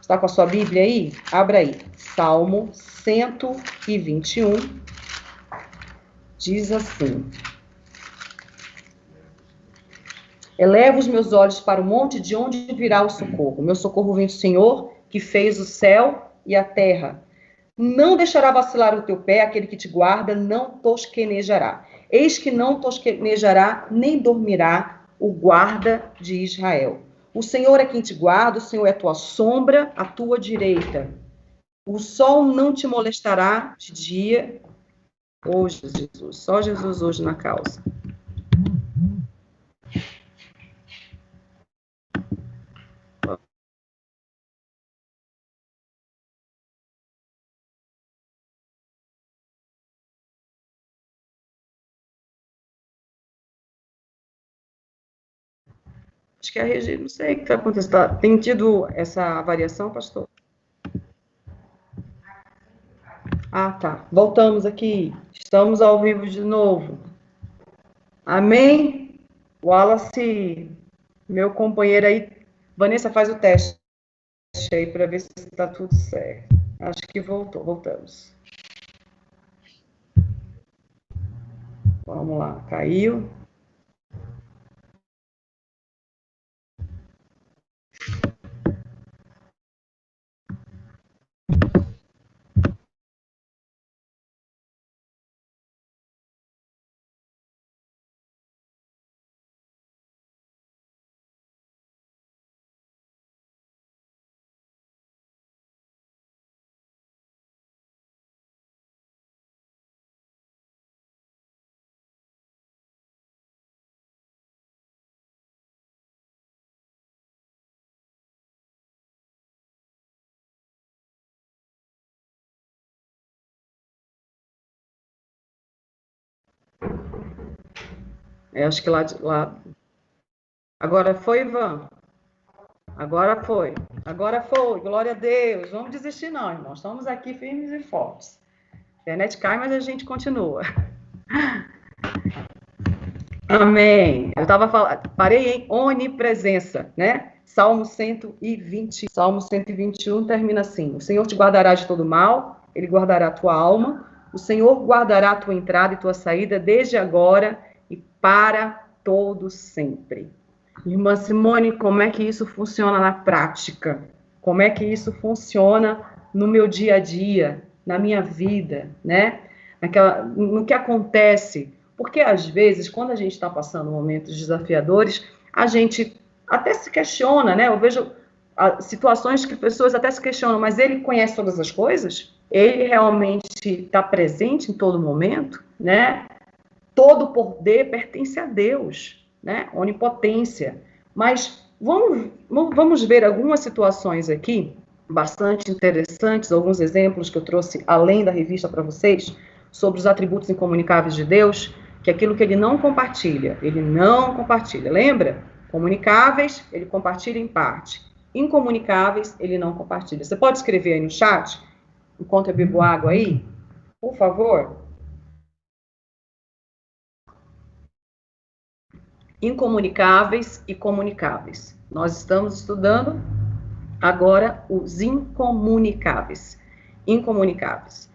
está com a sua Bíblia aí? Abra aí. Salmo 121 diz assim: Eleva os meus olhos para o monte, de onde virá o socorro. Meu socorro vem do Senhor, que fez o céu e a terra. Não deixará vacilar o teu pé, aquele que te guarda não tosquenejará. Eis que não tosquenejará, nem dormirá o guarda de Israel. O Senhor é quem te guarda, o Senhor é a tua sombra, a tua direita. O sol não te molestará de dia. Hoje, Jesus, só Jesus hoje na causa. Acho que é a Regina, não sei o que está acontecendo. Tem tido essa variação, pastor? Ah, tá. Voltamos aqui. Estamos ao vivo de novo. Amém? Wallace, meu companheiro aí. Vanessa, faz o teste aí para ver se está tudo certo. Acho que voltamos. Vamos lá, caiu. Acho que lá... Agora foi, Ivan? Agora foi. Glória a Deus. Vamos desistir não, irmãos. Estamos aqui firmes e fortes. A internet cai, mas a gente continua. Amém. Eu estava falando, parei em onipresença, né? Salmo 120, Salmo 121 termina assim: O Senhor te guardará de todo mal, Ele guardará a tua alma, o Senhor guardará a tua entrada e tua saída desde agora e para todo sempre. Irmã Simone, como é que isso funciona na prática? Como é que isso funciona no meu dia a dia, na minha vida, né? No que acontece? Porque, às vezes, quando a gente está passando momentos desafiadores, a gente até se questiona, né? Eu vejo situações que pessoas até se questionam, mas ele conhece todas as coisas? ele realmente está presente em todo momento, né? Todo poder pertence a Deus, né? Onipotência. Mas vamos ver algumas situações aqui, bastante interessantes, alguns exemplos que eu trouxe além da revista para vocês, sobre os atributos incomunicáveis de Deus, que é aquilo que ele não compartilha. Ele não compartilha. Lembra? Comunicáveis, ele compartilha em parte. Incomunicáveis, ele não compartilha. Você pode escrever aí no chat, enquanto eu bebo água aí? Por favor. Incomunicáveis e comunicáveis. Nós estamos estudando agora os incomunicáveis. Incomunicáveis.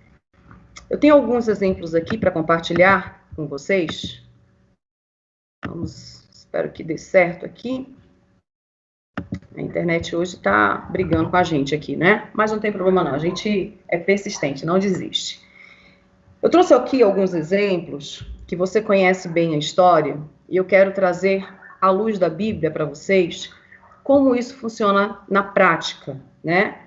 Eu tenho alguns exemplos aqui para compartilhar com vocês. Espero que dê certo aqui. A internet hoje está brigando com a gente aqui, né? Mas não tem problema não, a gente é persistente, não desiste. Eu trouxe aqui alguns exemplos que você conhece bem a história e eu quero trazer à luz da Bíblia para vocês como isso funciona na prática, né?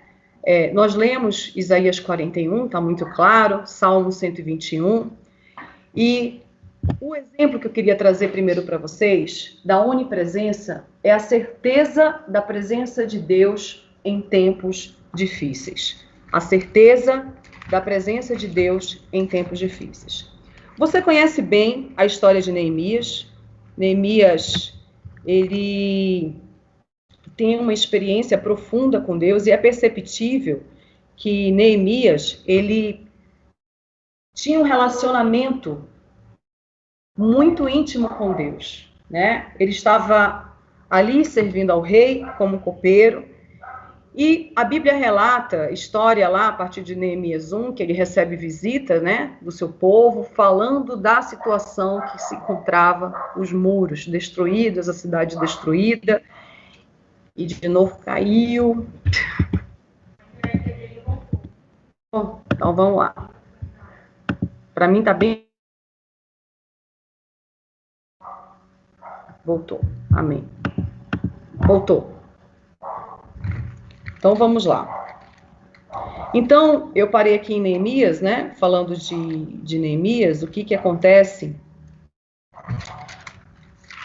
Nós lemos Isaías 41, está muito claro, Salmo 121, e o exemplo que eu queria trazer primeiro para vocês, da onipresença, é a certeza da presença de Deus em tempos difíceis. A certeza da presença de Deus em tempos difíceis. Você conhece bem a história de Neemias. Neemias, ele tem uma experiência profunda com Deus e é perceptível que Neemias, ele tinha um relacionamento muito íntimo com Deus, né? Ele estava ali servindo ao rei como copeiro, e a Bíblia relata história lá, a partir de Neemias 1, que ele recebe visita, né, do seu povo, falando da situação que se encontrava, os muros destruídos, a cidade destruída, e de novo caiu. Bom, então vamos lá. Para mim tá bem. Voltou. Amém. Voltou. Então, vamos lá. Então, eu parei aqui em Neemias, né? Falando de Neemias, o que acontece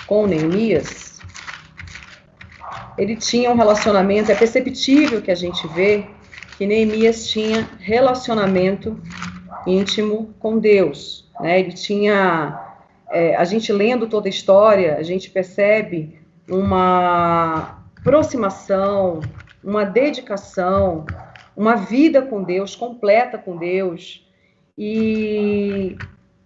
com Neemias. Ele tinha um relacionamento, é perceptível que a gente vê que Neemias tinha relacionamento íntimo com Deus, né? Ele tinha... a gente lendo toda a história, a gente percebe uma aproximação, uma dedicação, uma vida com Deus, completa com Deus. E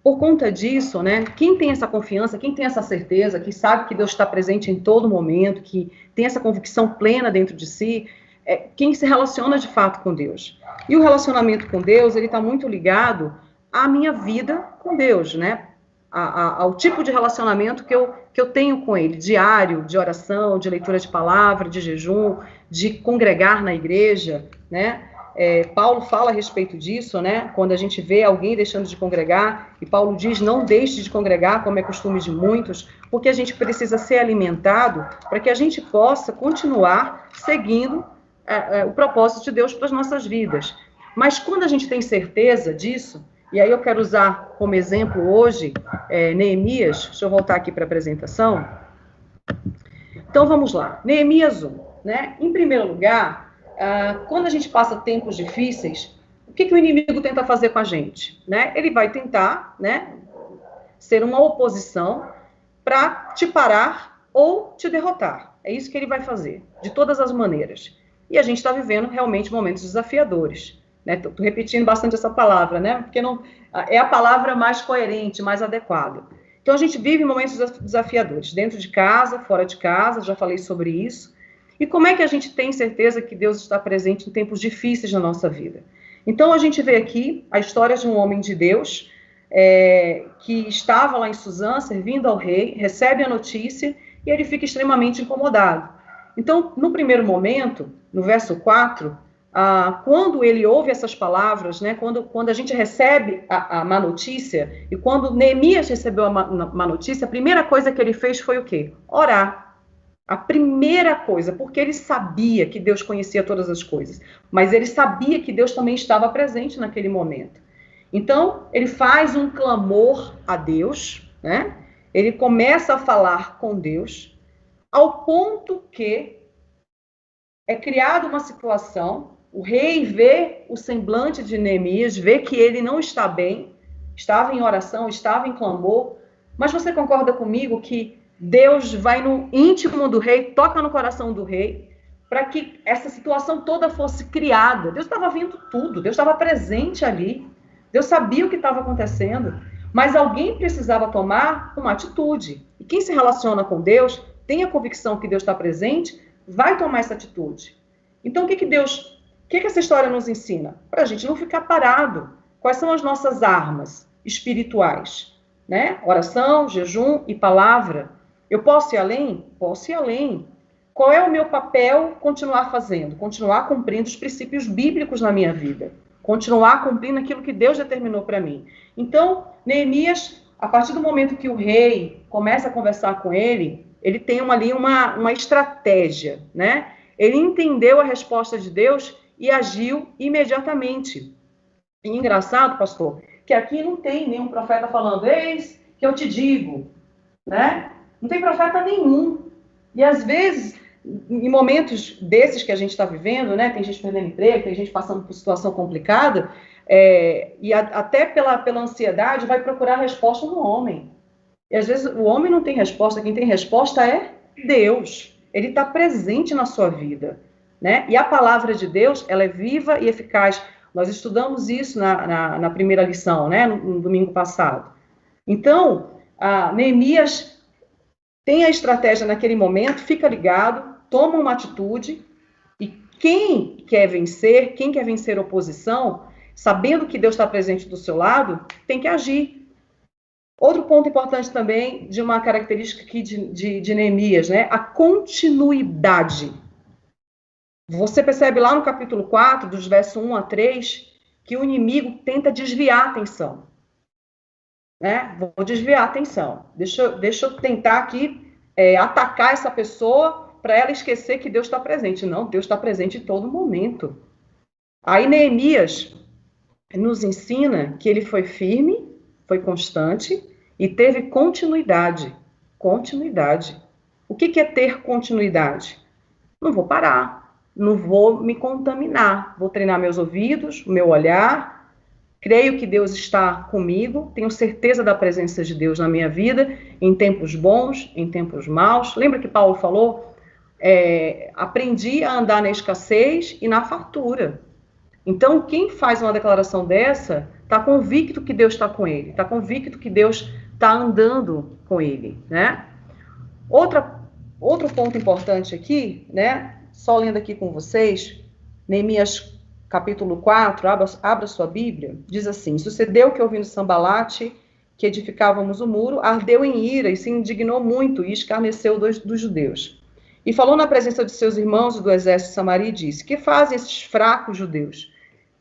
por conta disso, né, quem tem essa confiança, quem tem essa certeza, que sabe que Deus está presente em todo momento, que tem essa convicção plena dentro de si, é quem se relaciona de fato com Deus. E o relacionamento com Deus, ele está muito ligado à minha vida com Deus, né? Ao tipo de relacionamento que eu tenho com ele, diário, de oração, de leitura de palavra, de jejum, de congregar na igreja, né? Paulo fala a respeito disso, né? Quando a gente vê alguém deixando de congregar, e Paulo diz, não deixe de congregar, como é costume de muitos, porque a gente precisa ser alimentado para que a gente possa continuar seguindo o propósito de Deus para as nossas vidas. Mas quando a gente tem certeza disso, e aí eu quero usar como exemplo hoje Neemias, deixa eu voltar aqui para a apresentação. Então vamos lá, Neemias 1, né? Em primeiro lugar, quando a gente passa tempos difíceis, o que o inimigo tenta fazer com a gente? Né? Ele vai tentar, né, ser uma oposição para te parar ou te derrotar. É isso que ele vai fazer, de todas as maneiras. E a gente está vivendo realmente momentos desafiadores. Estou repetindo bastante essa palavra, né? Porque não, é a palavra mais coerente, mais adequada. Então, a gente vive momentos desafiadores, dentro de casa, fora de casa, já falei sobre isso. E como é que a gente tem certeza que Deus está presente em tempos difíceis na nossa vida? Então, a gente vê aqui a história de um homem de Deus que estava lá em Suzã, servindo ao rei, recebe a notícia e ele fica extremamente incomodado. Então, no primeiro momento, no verso 4... quando ele ouve essas palavras, né, quando a gente recebe a má notícia, e quando Neemias recebeu a má notícia, a primeira coisa que ele fez foi o quê? Orar. A primeira coisa, porque ele sabia que Deus conhecia todas as coisas, mas ele sabia que Deus também estava presente naquele momento. Então, ele faz um clamor a Deus, né? Ele começa a falar com Deus, ao ponto que é criada uma situação, o rei vê o semblante de Neemias, vê que ele não está bem, estava em oração, estava em clamor, mas você concorda comigo que Deus vai no íntimo do rei, toca no coração do rei, para que essa situação toda fosse criada. Deus estava vendo tudo, Deus estava presente ali, Deus sabia o que estava acontecendo, mas alguém precisava tomar uma atitude. E quem se relaciona com Deus, tem a convicção que Deus está presente, vai tomar essa atitude. Então, o que essa história nos ensina? Para a gente não ficar parado. Quais são as nossas armas espirituais? Né? Oração, jejum e palavra. Eu posso ir além? Posso ir além. Qual é o meu papel continuar fazendo? Continuar cumprindo os princípios bíblicos na minha vida. Continuar cumprindo aquilo que Deus determinou para mim. Então, Neemias, a partir do momento que o rei começa a conversar com ele, ele tem ali uma estratégia, né? Ele entendeu a resposta de Deus e agiu imediatamente. E engraçado, pastor, que aqui não tem nenhum profeta falando, eis que eu te digo, né? Não tem profeta nenhum. E às vezes, em momentos desses que a gente está vivendo, né? Tem gente perdendo emprego, tem gente passando por situação complicada, e até pela ansiedade vai procurar resposta no homem. E às vezes o homem não tem resposta, quem tem resposta é Deus. Ele está presente na sua vida, né? E a palavra de Deus, ela é viva e eficaz. Nós estudamos isso na primeira lição, né? No domingo passado. Então, Neemias tem a estratégia naquele momento, fica ligado, toma uma atitude, e quem quer vencer a oposição, sabendo que Deus está presente do seu lado, tem que agir. Outro ponto importante também, de uma característica aqui de Neemias, né? A continuidade. Você percebe lá no capítulo 4, dos versos 1 a 3, que o inimigo tenta desviar a atenção. Né? Vou desviar a atenção. Deixa eu tentar aqui atacar essa pessoa para ela esquecer que Deus está presente. Não, Deus está presente em todo momento. Aí Neemias nos ensina que ele foi firme, foi constante e teve continuidade. Continuidade. O que é ter continuidade? Não vou parar, não vou me contaminar, vou treinar meus ouvidos, o meu olhar, creio que Deus está comigo, tenho certeza da presença de Deus na minha vida, em tempos bons, em tempos maus. Lembra que Paulo falou? Aprendi a andar na escassez e na fartura. Então, quem faz uma declaração dessa, está convicto que Deus está com ele, está convicto que Deus está andando com ele, né? Outro ponto importante aqui, né? Só lendo aqui com vocês, Neemias capítulo 4, abra sua Bíblia, diz assim: sucedeu que ouvindo Sambalate, que edificávamos o muro, ardeu em ira e se indignou muito e escarneceu dos judeus. E falou na presença de seus irmãos e do exército de Samaria e disse: que fazem esses fracos judeus?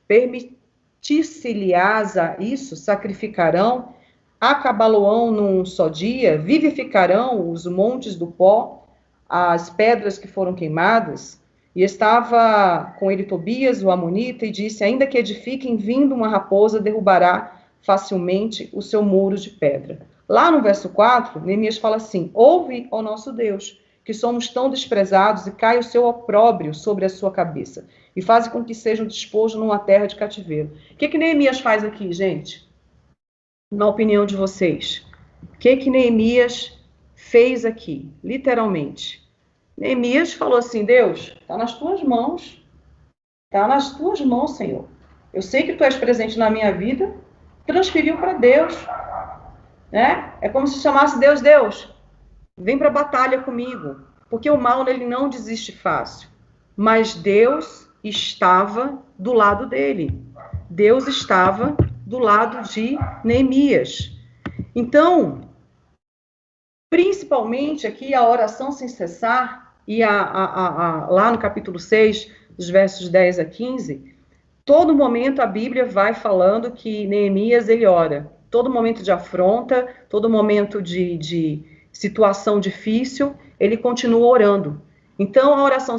Permitir-se-lhes a isso? Sacrificarão? Acabá-lo-ão num só dia? Vivificarão os montes do pó, as pedras que foram queimadas? E estava com ele Tobias, o amonita, e disse: ainda que edifiquem, vindo uma raposa, derrubará facilmente o seu muro de pedra. Lá no verso 4, Neemias fala assim: ouve, ó nosso Deus, que somos tão desprezados, e cai o seu opróbrio sobre a sua cabeça, e faz com que sejam despojos numa terra de cativeiro. O que Neemias faz aqui, gente? Na opinião de vocês, o que Neemias fez aqui, literalmente? Neemias falou assim: Deus, está nas tuas mãos. Está nas tuas mãos, Senhor. Eu sei que tu és presente na minha vida. Transferiu para Deus. Né? É como se chamasse Deus, vem para a batalha comigo. Porque o mal ele não desiste fácil. Mas Deus estava do lado dele. Deus estava do lado de Neemias. Então, principalmente aqui a oração sem cessar, e lá no capítulo 6, dos versos 10 a 15, todo momento a Bíblia vai falando que Neemias ele ora. Todo momento de afronta, todo momento de situação difícil, ele continua orando. Então, a oração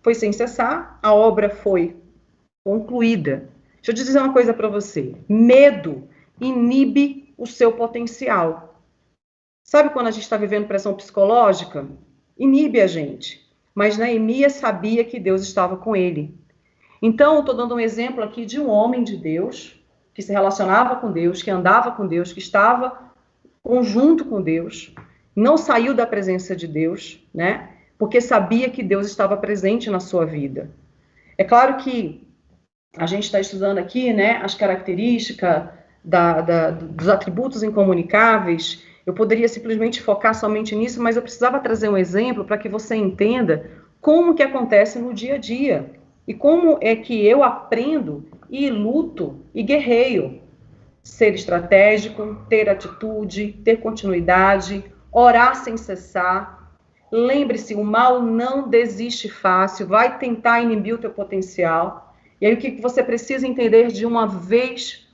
foi sem cessar, a obra foi concluída. Deixa eu dizer uma coisa para você. Medo inibe o seu potencial. Sabe quando a gente está vivendo pressão psicológica? Inibe a gente. Mas Neemias sabia que Deus estava com ele. Então, estou dando um exemplo aqui de um homem de Deus, que se relacionava com Deus, que andava com Deus, que estava conjunto com Deus, não saiu da presença de Deus, né? Porque sabia que Deus estava presente na sua vida. É claro que a gente está estudando aqui, né, as características dos atributos incomunicáveis. Eu poderia simplesmente focar somente nisso, mas eu precisava trazer um exemplo para que você entenda como que acontece no dia a dia e como é que eu aprendo e luto e guerreio. Ser estratégico, ter atitude, ter continuidade, orar sem cessar. Lembre-se, o mal não desiste fácil, vai tentar inibir o teu potencial. E aí o que você precisa entender de uma vez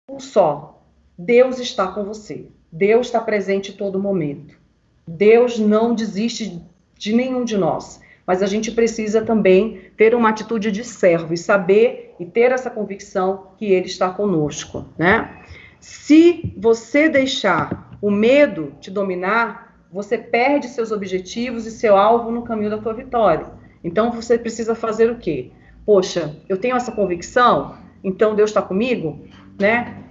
por só? Deus está com você. Deus está presente em todo momento. Deus não desiste de nenhum de nós. Mas a gente precisa também ter uma atitude de servo e saber e ter essa convicção que Ele está conosco, né? Se você deixar o medo te dominar, você perde seus objetivos e seu alvo no caminho da tua vitória. Então, você precisa fazer o quê? Poxa, eu tenho essa convicção, então Deus está comigo, né?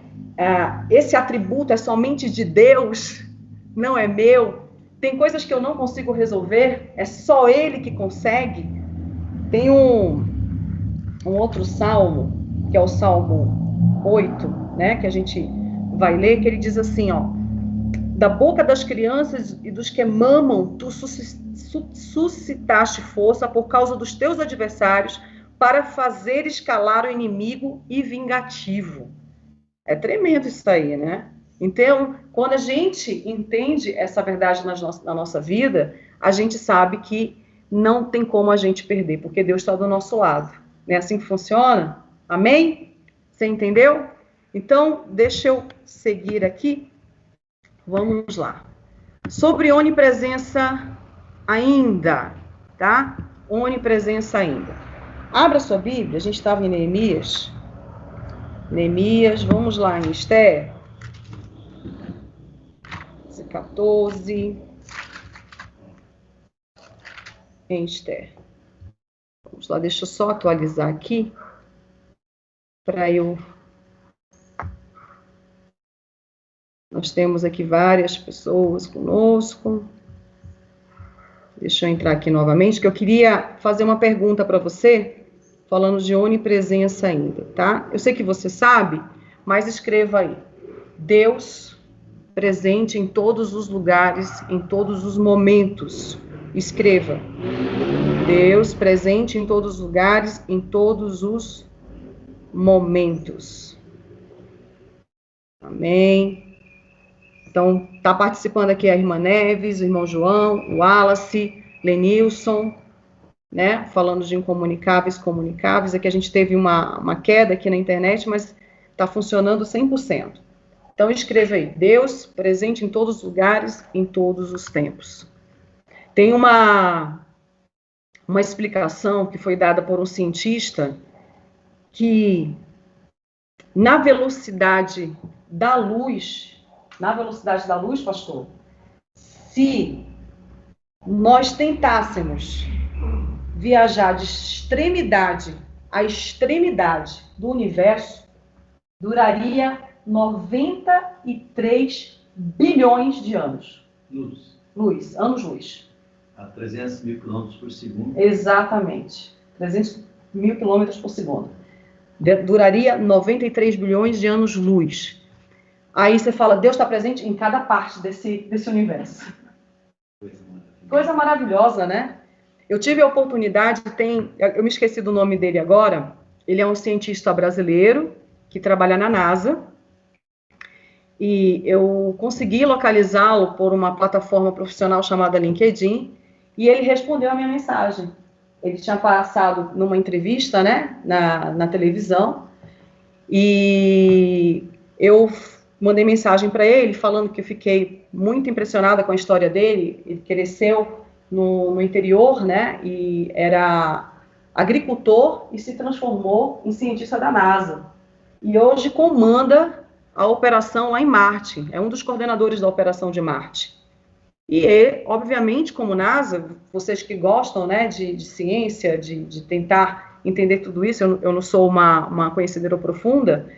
Esse atributo é somente de Deus, não é meu. Tem coisas que eu não consigo resolver, é só Ele que consegue. Tem um outro salmo, que é o Salmo 8, né, que a gente vai ler, que ele diz assim, ó: da boca das crianças e dos que mamam, tu suscitaste força por causa dos teus adversários para fazer escalar o inimigo e vingativo. É tremendo isso aí, né? Então, quando a gente entende essa verdade na nossa vida, a gente sabe que não tem como a gente perder, porque Deus está do nosso lado. Não é assim que funciona? Amém? Você entendeu? Então, deixa eu seguir aqui. Vamos lá. Sobre onipresença ainda, tá? Onipresença ainda. Abra sua Bíblia, a gente estava em Neemias. Neemias, vamos lá em Esther. 14. Em Esther. Vamos lá, deixa eu só atualizar aqui. Para eu... Nós temos aqui várias pessoas conosco. Deixa eu entrar aqui novamente, que eu queria fazer uma pergunta para você, falando de onipresença ainda, tá? Eu sei que você sabe, mas escreva aí. Deus presente em todos os lugares, em todos os momentos. Escreva. Deus presente em todos os lugares, em todos os momentos. Amém. Então, está participando aqui a irmã Neves, o irmão João, o Wallace, Lenilson, né? Falando de incomunicáveis, comunicáveis. Aqui a gente teve uma queda aqui na internet, mas está funcionando 100%. Então, escreva aí, Deus presente em todos os lugares, em todos os tempos. Tem uma explicação que foi dada por um cientista que, na velocidade da luz, pastor, se nós tentássemos viajar de extremidade a extremidade do universo, duraria 93 bilhões de anos. Anos-luz. A 300 mil quilômetros por segundo. Exatamente. 300 mil quilômetros por segundo. Duraria 93 bilhões de anos-luz. Aí você fala, Deus está presente em cada parte desse universo. Coisa maravilhosa, né? Eu tive a oportunidade, eu me esqueci do nome dele agora, ele é um cientista brasileiro que trabalha na NASA, e eu consegui localizá-lo por uma plataforma profissional chamada LinkedIn, e ele respondeu a minha mensagem. Ele tinha passado numa entrevista, né, na televisão, e eu mandei mensagem para ele falando que eu fiquei muito impressionada com a história dele. Ele cresceu no interior, né? E era agricultor e se transformou em cientista da NASA. E hoje comanda a operação lá em Marte. É um dos coordenadores da operação de Marte. E, obviamente, como NASA, vocês que gostam, né, de ciência, de tentar entender tudo isso, eu não sou uma conhecedora profunda,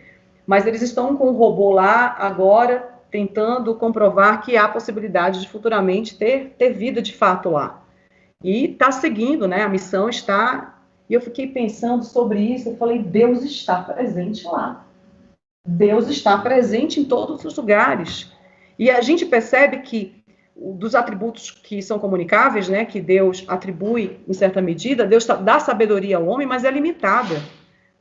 mas eles estão com o robô lá agora, tentando comprovar que há possibilidade de futuramente ter vida de fato lá. E está seguindo, né, a missão está... E eu fiquei pensando sobre isso, eu falei, Deus está presente lá. Deus está presente em todos os lugares. E a gente percebe que dos atributos que são comunicáveis, né, que Deus atribui em certa medida, Deus dá sabedoria ao homem, mas é limitada.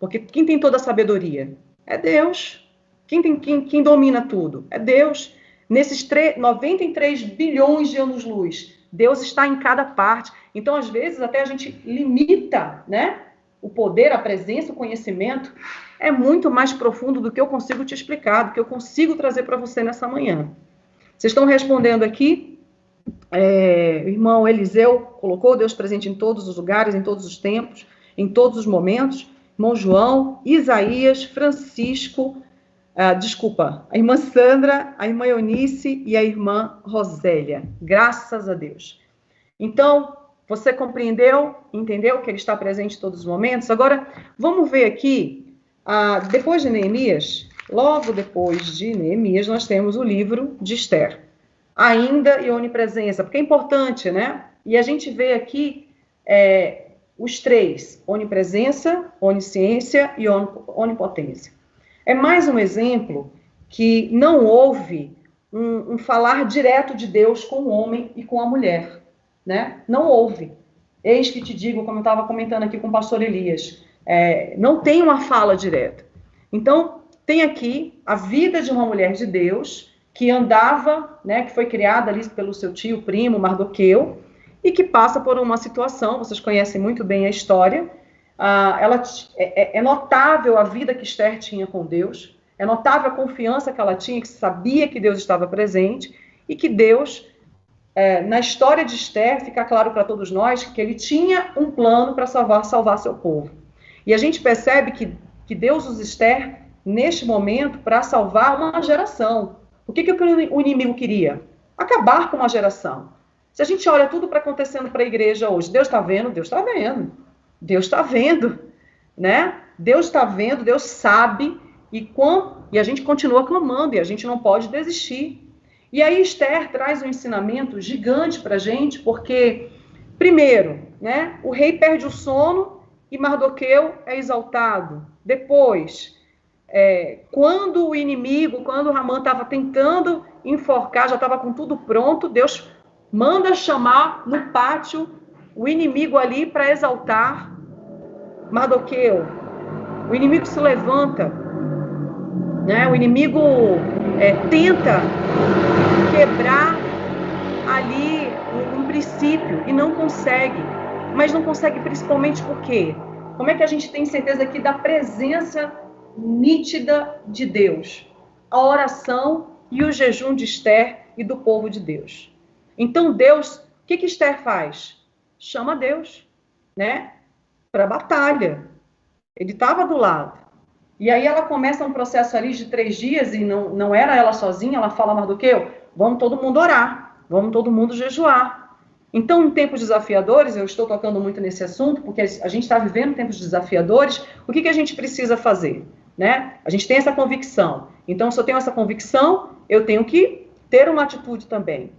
Porque quem tem toda a sabedoria? É Deus. Quem domina tudo? É Deus. Nesses 93 bilhões de anos-luz, Deus está em cada parte. Então, às vezes, até a gente limita, né, o poder, a presença, o conhecimento. É muito mais profundo do que eu consigo te explicar, do que eu consigo trazer para você nessa manhã. Vocês estão respondendo aqui, o irmão Eliseu colocou Deus presente em todos os lugares, em todos os tempos, em todos os momentos. Irmão João, Isaías, Francisco, a irmã Sandra, a irmã Eunice e a irmã Rosélia. Graças a Deus. Então, você compreendeu, entendeu que ele está presente em todos os momentos? Agora, vamos ver aqui, depois de Neemias... Logo depois de Neemias, nós temos o livro de Esther. Ainda e onipresença, porque é importante, né? E a gente vê aqui os três, onipresença, onisciência e onipotência. É mais um exemplo que não houve um falar direto de Deus com o homem e com a mulher, né? Não houve. Eis que te digo, como eu estava comentando aqui com o pastor Elias, não tem uma fala direta. Então, tem aqui a vida de uma mulher de Deus que andava, né, que foi criada ali pelo seu tio, primo, Mardoqueu, e que passa por uma situação, vocês conhecem muito bem a história, é notável a vida que Esther tinha com Deus, é notável a confiança que ela tinha, que sabia que Deus estava presente, e que Deus, na história de Esther, fica claro para todos nós que ele tinha um plano para salvar seu povo. E a gente percebe que Deus usa Esther neste momento para salvar uma geração. O que o inimigo queria? Acabar com uma geração. Se a gente olha tudo para acontecendo para a igreja hoje, Deus está vendo? Deus está vendo. Deus está vendo, né? Deus está vendo, Deus sabe, e a gente continua clamando, e a gente não pode desistir. E aí Esther traz um ensinamento gigante para a gente, porque, primeiro, né, o rei perde o sono e Mardoqueu é exaltado. Depois... quando o inimigo, quando Ramã estava tentando enforcar, já estava com tudo pronto, Deus manda chamar no pátio o inimigo ali para exaltar Mardoqueu. O inimigo se levanta, né? O inimigo tenta quebrar ali um princípio e não consegue. Mas não consegue principalmente por quê? Como é que a gente tem certeza aqui da presença nítida de Deus? A oração e o jejum de Esther e do povo de Deus. Então Deus, o que Esther faz? Chama Deus, né, para a batalha. Ele estava do lado. E aí ela começa um processo ali de 3 dias, e não era ela sozinha, ela fala, Mardoqueu, vamos todo mundo orar, vamos todo mundo jejuar. Então, em tempos desafiadores, eu estou tocando muito nesse assunto, porque a gente está vivendo tempos desafiadores, o que a gente precisa fazer? Né? A gente tem essa convicção. Então, se eu tenho essa convicção, eu tenho que ter uma atitude também.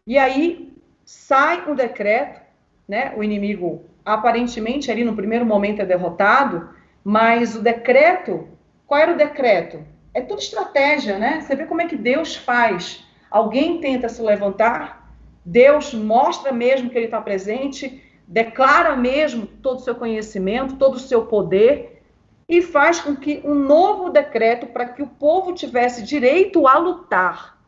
E aí, sai um decreto, né? O inimigo, aparentemente, ali no primeiro momento é derrotado, mas o decreto, qual era o decreto? É tudo estratégia, né? Você vê como é que Deus faz. Alguém tenta se levantar, Deus mostra mesmo que ele está presente, declara mesmo todo o seu conhecimento, todo o seu poder, e faz com que um novo decreto para que o povo tivesse direito a lutar.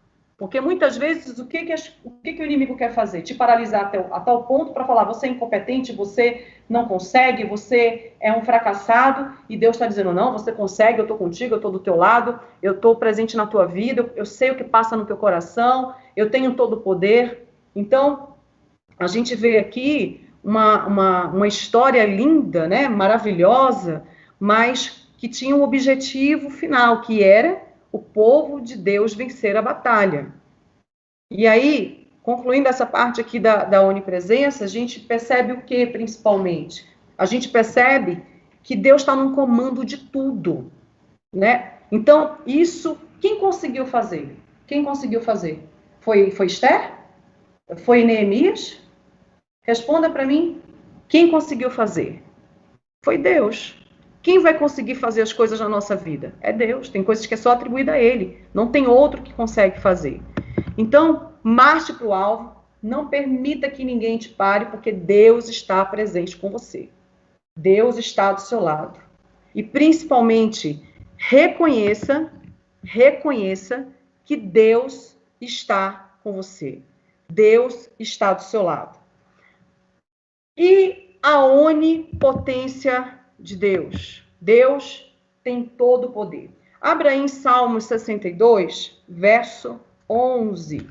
Porque muitas vezes o que o inimigo quer fazer? Te paralisar a tal ponto para falar, você é incompetente, você não consegue, você é um fracassado, e Deus está dizendo, não, você consegue, eu estou contigo, eu estou do teu lado, eu estou presente na tua vida, eu sei o que passa no teu coração, eu tenho todo o poder. Então, a gente vê aqui uma história linda, né, maravilhosa, mas que tinha um objetivo final, que era o povo de Deus vencer a batalha. E aí, concluindo essa parte aqui da onipresença, a gente percebe o que, principalmente? A gente percebe que Deus está no comando de tudo, né? Então, isso, quem conseguiu fazer? Quem conseguiu fazer? Foi Esther? Foi Neemias? Responda para mim. Quem conseguiu fazer? Foi Deus. Quem vai conseguir fazer as coisas na nossa vida? É Deus. Tem coisas que é só atribuída a Ele. Não tem outro que consegue fazer. Então, marche para o alvo. Não permita que ninguém te pare, porque Deus está presente com você. Deus está do seu lado. E, principalmente, reconheça que Deus está com você. Deus está do seu lado. E a onipotência de Deus. Deus tem todo o poder. Abra aí em Salmos 62, verso 11.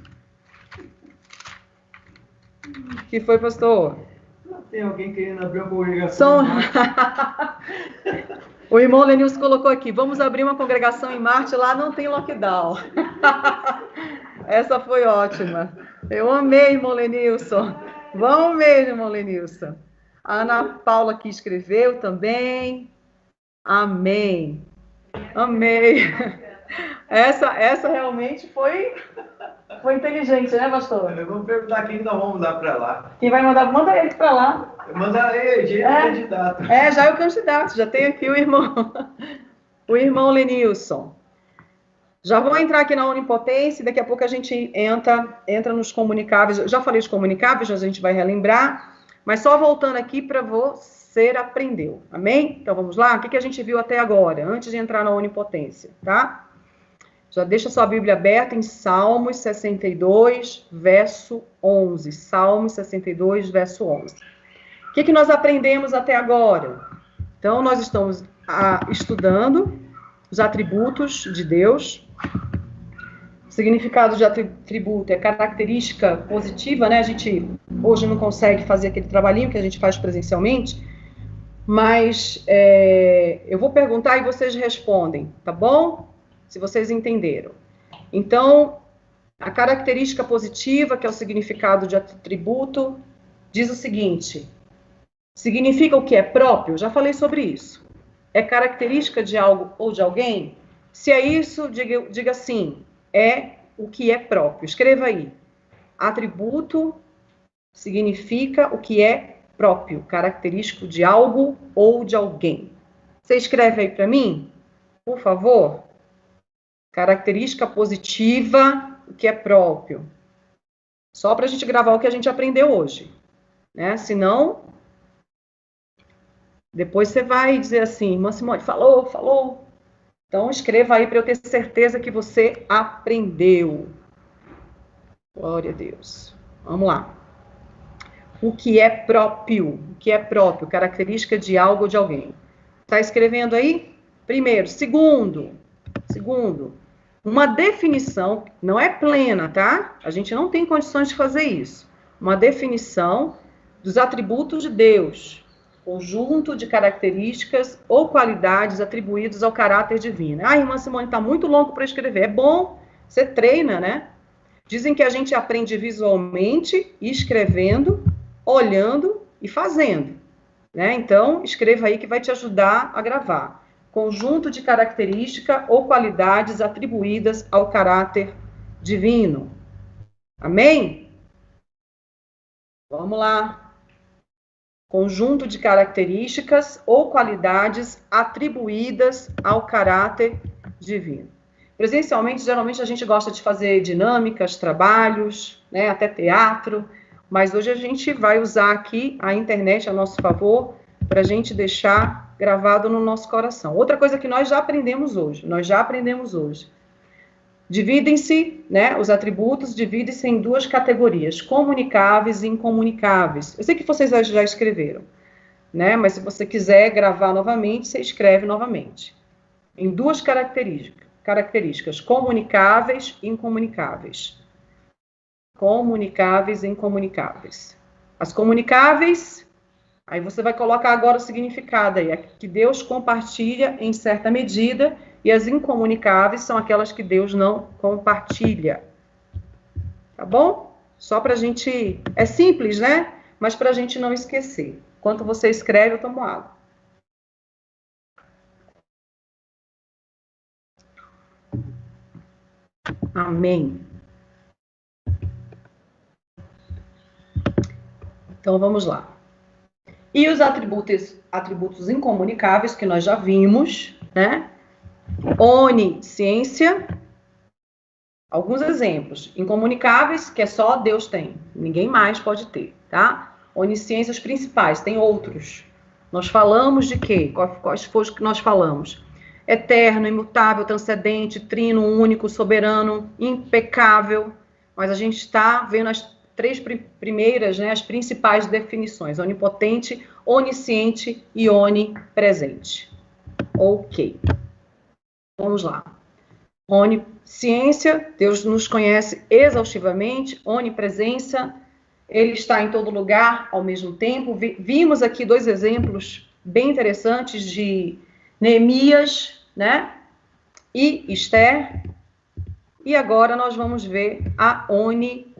O que foi, pastor? Tem alguém querendo abrir uma congregação. O irmão Lenilson colocou aqui, vamos abrir uma congregação em Marte, lá não tem lockdown. Essa foi ótima. Eu amei, irmão Lenilson. Vamos mesmo, irmão Lenilson. A Ana Paula que escreveu também. Amém. Amei. Essa realmente foi inteligente, né, pastor? Vamos perguntar quem nós vamos dar para lá. Quem vai mandar? Manda ele para lá. Manda ele, candidato. Já é o candidato, já tem aqui o irmão Lenilson. Já vou entrar aqui na onipotência, daqui a pouco a gente entra nos comunicáveis. Já falei dos comunicáveis, a gente vai relembrar, mas só voltando aqui para você aprendeu, amém? Então vamos lá? O que a gente viu até agora, antes de entrar na onipotência, tá? Já deixa sua Bíblia aberta em Salmos 62, verso 11. Salmos 62, verso 11. O que nós aprendemos até agora? Então, nós estamos estudando os atributos de Deus. O significado de atributo é característica positiva, né? A gente hoje não consegue fazer aquele trabalhinho que a gente faz presencialmente, mas eu vou perguntar e vocês respondem, tá bom? Se vocês entenderam. Então, a característica positiva, que é o significado de atributo, diz o seguinte: significa o que é próprio? Já falei sobre isso. É característica de algo ou de alguém? Se é isso, diga assim, é o que é próprio. Escreva aí. Atributo significa o que é próprio, característico de algo ou de alguém. Você escreve aí para mim, por favor? Característica positiva, o que é próprio. Só para a gente gravar o que a gente aprendeu hoje, né? Senão, depois você vai dizer assim, irmã Simone, falou. Então, escreva aí para eu ter certeza que você aprendeu. Glória a Deus. Vamos lá. O que é próprio? O que é próprio? Característica de algo ou de alguém. Está escrevendo aí? Primeiro. Segundo, uma definição, não é plena, tá? A gente não tem condições de fazer isso. Uma definição dos atributos de Deus, conjunto de características ou qualidades atribuídos ao caráter divino. Irmã Simone, está muito longo para escrever. É bom, você treina, né? Dizem que a gente aprende visualmente, escrevendo, olhando e fazendo, né? Então, escreva aí que vai te ajudar a gravar. Conjunto de características ou qualidades atribuídas ao caráter divino. Amém? Vamos lá. Conjunto de características ou qualidades atribuídas ao caráter divino. Presencialmente, geralmente a gente gosta de fazer dinâmicas, trabalhos, né, até teatro, mas hoje a gente vai usar aqui a internet a nosso favor para a gente deixar gravado no nosso coração. Outra coisa que nós já aprendemos hoje, Dividem-se, né, os atributos dividem-se em duas categorias, comunicáveis e incomunicáveis. Eu sei que vocês já escreveram, né, mas se você quiser gravar novamente, você escreve novamente. Em duas características, comunicáveis e incomunicáveis. Comunicáveis e incomunicáveis. As comunicáveis, aí você vai colocar agora o significado aí, que Deus compartilha em certa medida, e as incomunicáveis são aquelas que Deus não compartilha. Tá bom? Só pra gente... É simples, né? Mas pra gente não esquecer. Enquanto você escreve, eu tomo água. Amém. Então, vamos lá. E os atributos incomunicáveis, que nós já vimos, né? Onisciência. Alguns exemplos. Incomunicáveis, que é só Deus tem. Ninguém mais pode ter, tá? Onisciência, os principais. Tem outros. Nós falamos de quê? Quais foram os que nós falamos? Eterno, imutável, transcendente, trino, único, soberano, impecável. Mas a gente está vendo as três primeiras, né, as principais definições. Onipotente, onisciente e onipresente. Ok. Vamos lá. Onisciência, Deus nos conhece exaustivamente. Onipresença, Ele está em todo lugar ao mesmo tempo. Vimos aqui dois exemplos bem interessantes de Neemias, né? E Esther. E agora nós vamos ver a onipotência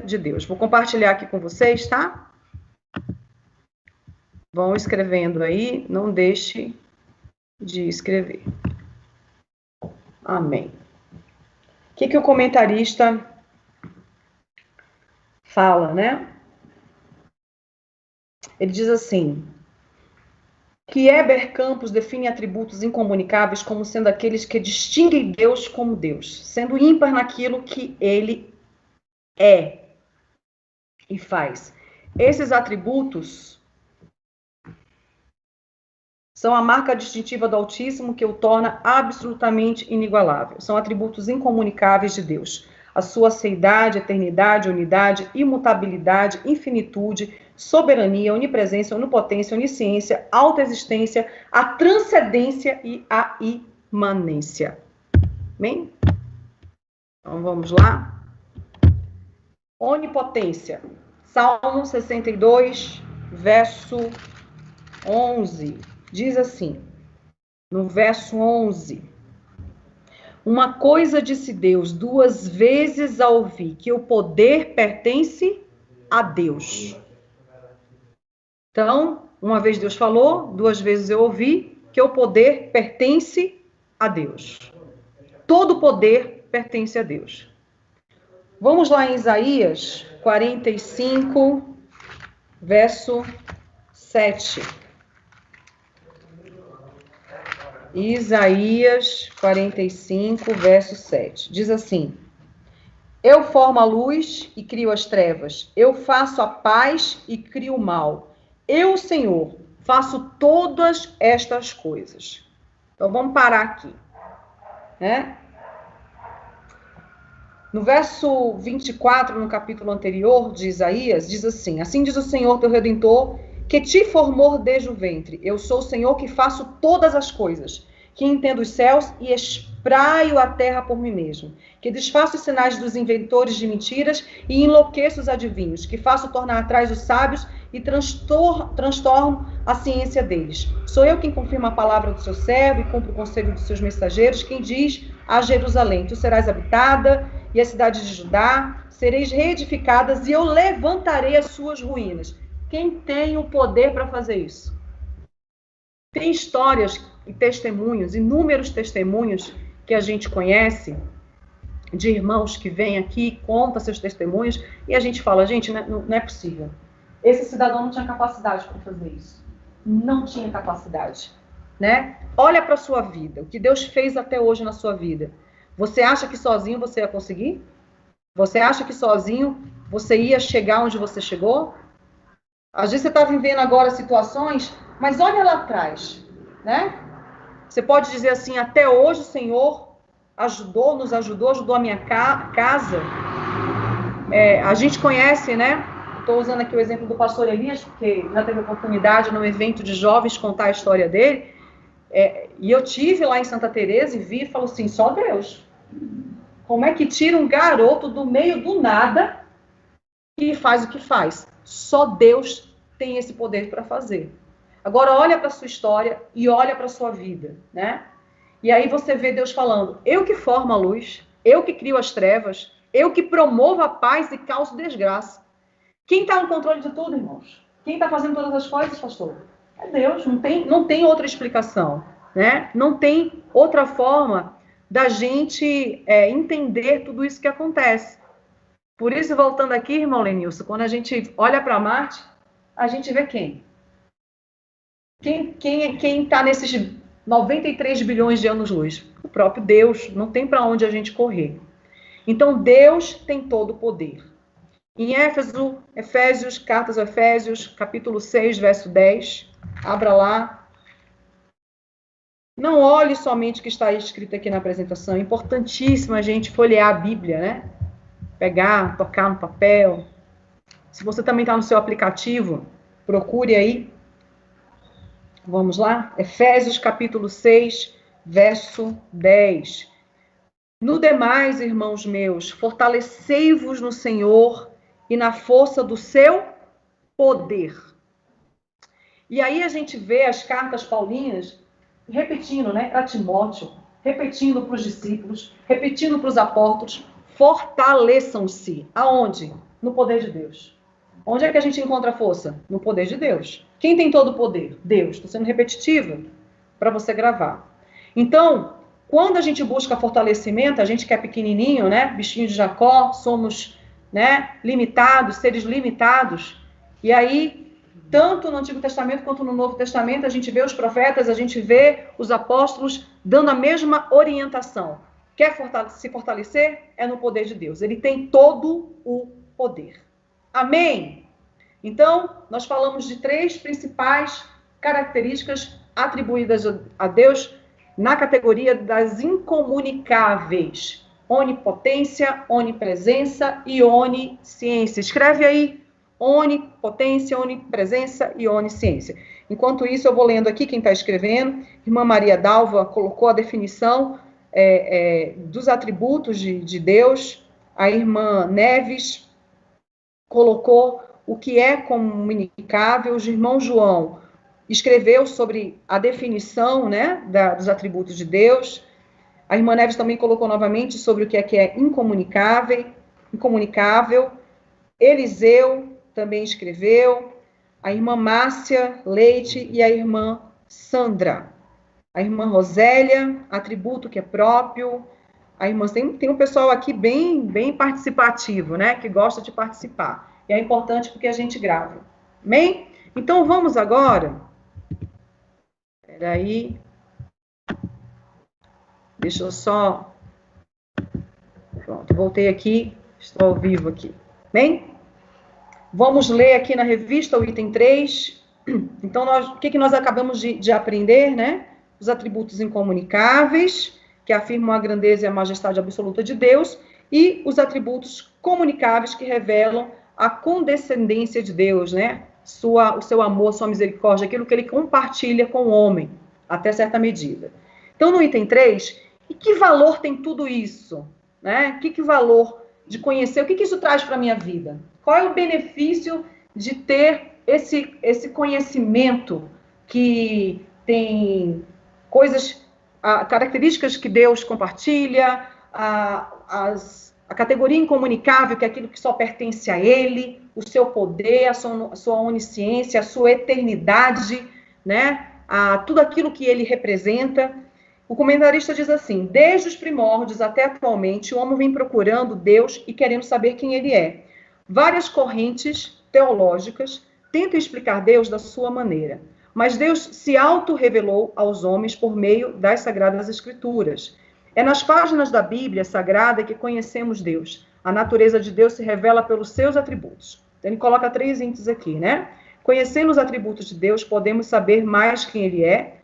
de Deus. Vou compartilhar aqui com vocês, tá? Vão escrevendo aí, não deixe de escrever. Amém. O que o comentarista fala, né? Ele diz assim, que Heber Campos define atributos incomunicáveis como sendo aqueles que distinguem Deus como Deus, sendo ímpar naquilo que ele é e faz. Esses atributos são a marca distintiva do Altíssimo que o torna absolutamente inigualável. São atributos incomunicáveis de Deus. A sua seidade, eternidade, unidade, imutabilidade, infinitude, soberania, onipresença, onipotência, onisciência, autoexistência, a transcendência e a imanência. Amém? Então vamos lá. Onipotência. Salmo 62, verso 11. Diz assim, no verso 11, uma coisa disse Deus, duas vezes a ouvi, que o poder pertence a Deus. Então, uma vez Deus falou, duas vezes eu ouvi, que o poder pertence a Deus. Todo poder pertence a Deus. Vamos lá em Isaías 45, verso 7. Isaías 45, verso 7. Diz assim, eu formo a luz e crio as trevas. Eu faço a paz e crio o mal. Eu, Senhor, faço todas estas coisas. Então, vamos parar aqui. Né? No verso 24, no capítulo anterior de Isaías, diz assim, assim diz o Senhor, teu Redentor, que te formou desde o ventre. Eu sou o Senhor que faço todas as coisas, que entendo os céus e espraio a terra por mim mesmo, que desfaço os sinais dos inventores de mentiras e enlouqueço os adivinhos, que faço tornar atrás os sábios e transtorno a ciência deles. Sou eu quem confirma a palavra do seu servo e cumpre o conselho dos seus mensageiros, quem diz a Jerusalém, tu serás habitada, e a cidade de Judá, sereis reedificadas, e eu levantarei as suas ruínas. Quem tem o poder para fazer isso? Tem histórias e testemunhos, inúmeros testemunhos que a gente conhece, de irmãos que vêm aqui, contam seus testemunhos, e a gente fala, gente, não é possível. Esse cidadão não tinha capacidade para fazer isso. Não tinha capacidade. Né? Olha para a sua vida, o que Deus fez até hoje na sua vida. Você acha que sozinho você ia conseguir? Você acha que sozinho você ia chegar onde você chegou? Às vezes você está vivendo agora situações, mas olha lá atrás, né? Você pode dizer assim, até hoje o Senhor ajudou a minha casa. A gente conhece, né? Estou usando aqui o exemplo do pastor Elias, porque já teve oportunidade num evento de jovens contar a história dele. E eu tive lá em Santa Teresa e vi e falo assim, só Deus. Como é que tira um garoto do meio do nada e faz o que faz? Só Deus tem esse poder para fazer. Agora olha para a sua história e olha para a sua vida, né? E aí você vê Deus falando, eu que formo a luz, eu que crio as trevas, eu que promovo a paz e causo desgraça. Quem está no controle de tudo, irmãos? Quem está fazendo todas as coisas, pastor? É Deus, não tem outra explicação, né? Não tem outra forma da gente entender tudo isso que acontece. Por isso, voltando aqui, irmão Lenilson, quando a gente olha para Marte, a gente vê quem? Quem está nesses 93 bilhões de anos-luz? O próprio Deus, não tem para onde a gente correr. Então, Deus tem todo o poder. Em Efésios, cartas aos Efésios, capítulo 6, verso 10, abra lá. Não olhe somente o que está escrito aqui na apresentação, é importantíssimo a gente folhear a Bíblia, né? Pegar, tocar no papel. Se você também está no seu aplicativo, procure aí. Vamos lá? Efésios, capítulo 6, verso 10. No demais, irmãos meus, fortalecei-vos no Senhor e na força do seu poder. E aí a gente vê as cartas paulinas repetindo, né, para Timóteo, repetindo para os discípulos, repetindo para os apóstolos, fortaleçam-se. Aonde? No poder de Deus. Onde é que a gente encontra força? No poder de Deus. Quem tem todo o poder? Deus. Estou sendo repetitiva para você gravar. Então, quando a gente busca fortalecimento, a gente que é pequenininho, né, bichinho de Jacó, somos, né, limitados, seres limitados. E aí, tanto no Antigo Testamento quanto no Novo Testamento, a gente vê os profetas, a gente vê os apóstolos dando a mesma orientação. Quer se fortalecer? É no poder de Deus. Ele tem todo o poder. Amém? Então, nós falamos de 3 principais características atribuídas a Deus na categoria das incomunicáveis. Onipotência, onipresença e onisciência. Escreve aí. Onipotência, onipresença e onisciência. Enquanto isso, eu vou lendo aqui quem está escrevendo. Irmã Maria Dalva colocou a definição dos atributos de Deus. A irmã Neves colocou o que é comunicável. O irmão João escreveu sobre a definição, né, dos atributos de Deus. A irmã Neves também colocou novamente sobre o que é incomunicável. Eliseu também escreveu, a irmã Márcia Leite e a irmã Sandra. A irmã Rosélia, atributo que é próprio. A irmã tem um pessoal aqui bem participativo, né? Que gosta de participar. E é importante porque a gente grava. Amém? Então vamos agora. Espera aí. Deixa eu só. Pronto, voltei aqui. Estou ao vivo aqui. Bem? Vamos ler aqui na revista o item 3. Então, o que nós acabamos de aprender, né? Os atributos incomunicáveis, que afirmam a grandeza e a majestade absoluta de Deus, e os atributos comunicáveis, que revelam a condescendência de Deus, né? O seu amor, sua misericórdia, aquilo que ele compartilha com o homem, até certa medida. Então, no item 3, e que valor tem tudo isso? Né? Que valor de conhecer? O que isso traz para a minha vida? Qual é o benefício de ter esse conhecimento que tem coisas, características que Deus compartilha, a categoria incomunicável, que é aquilo que só pertence a Ele, o seu poder, a sua onisciência, a sua eternidade, né? Tudo aquilo que Ele representa. O comentarista diz assim: desde os primórdios até atualmente, o homem vem procurando Deus e querendo saber quem Ele é. Várias correntes teológicas tentam explicar Deus da sua maneira, mas Deus se auto-revelou aos homens por meio das Sagradas Escrituras. É nas páginas da Bíblia Sagrada que conhecemos Deus. A natureza de Deus se revela pelos seus atributos. Então, ele coloca 3 índices aqui, né? Conhecendo os atributos de Deus, podemos saber mais quem Ele é.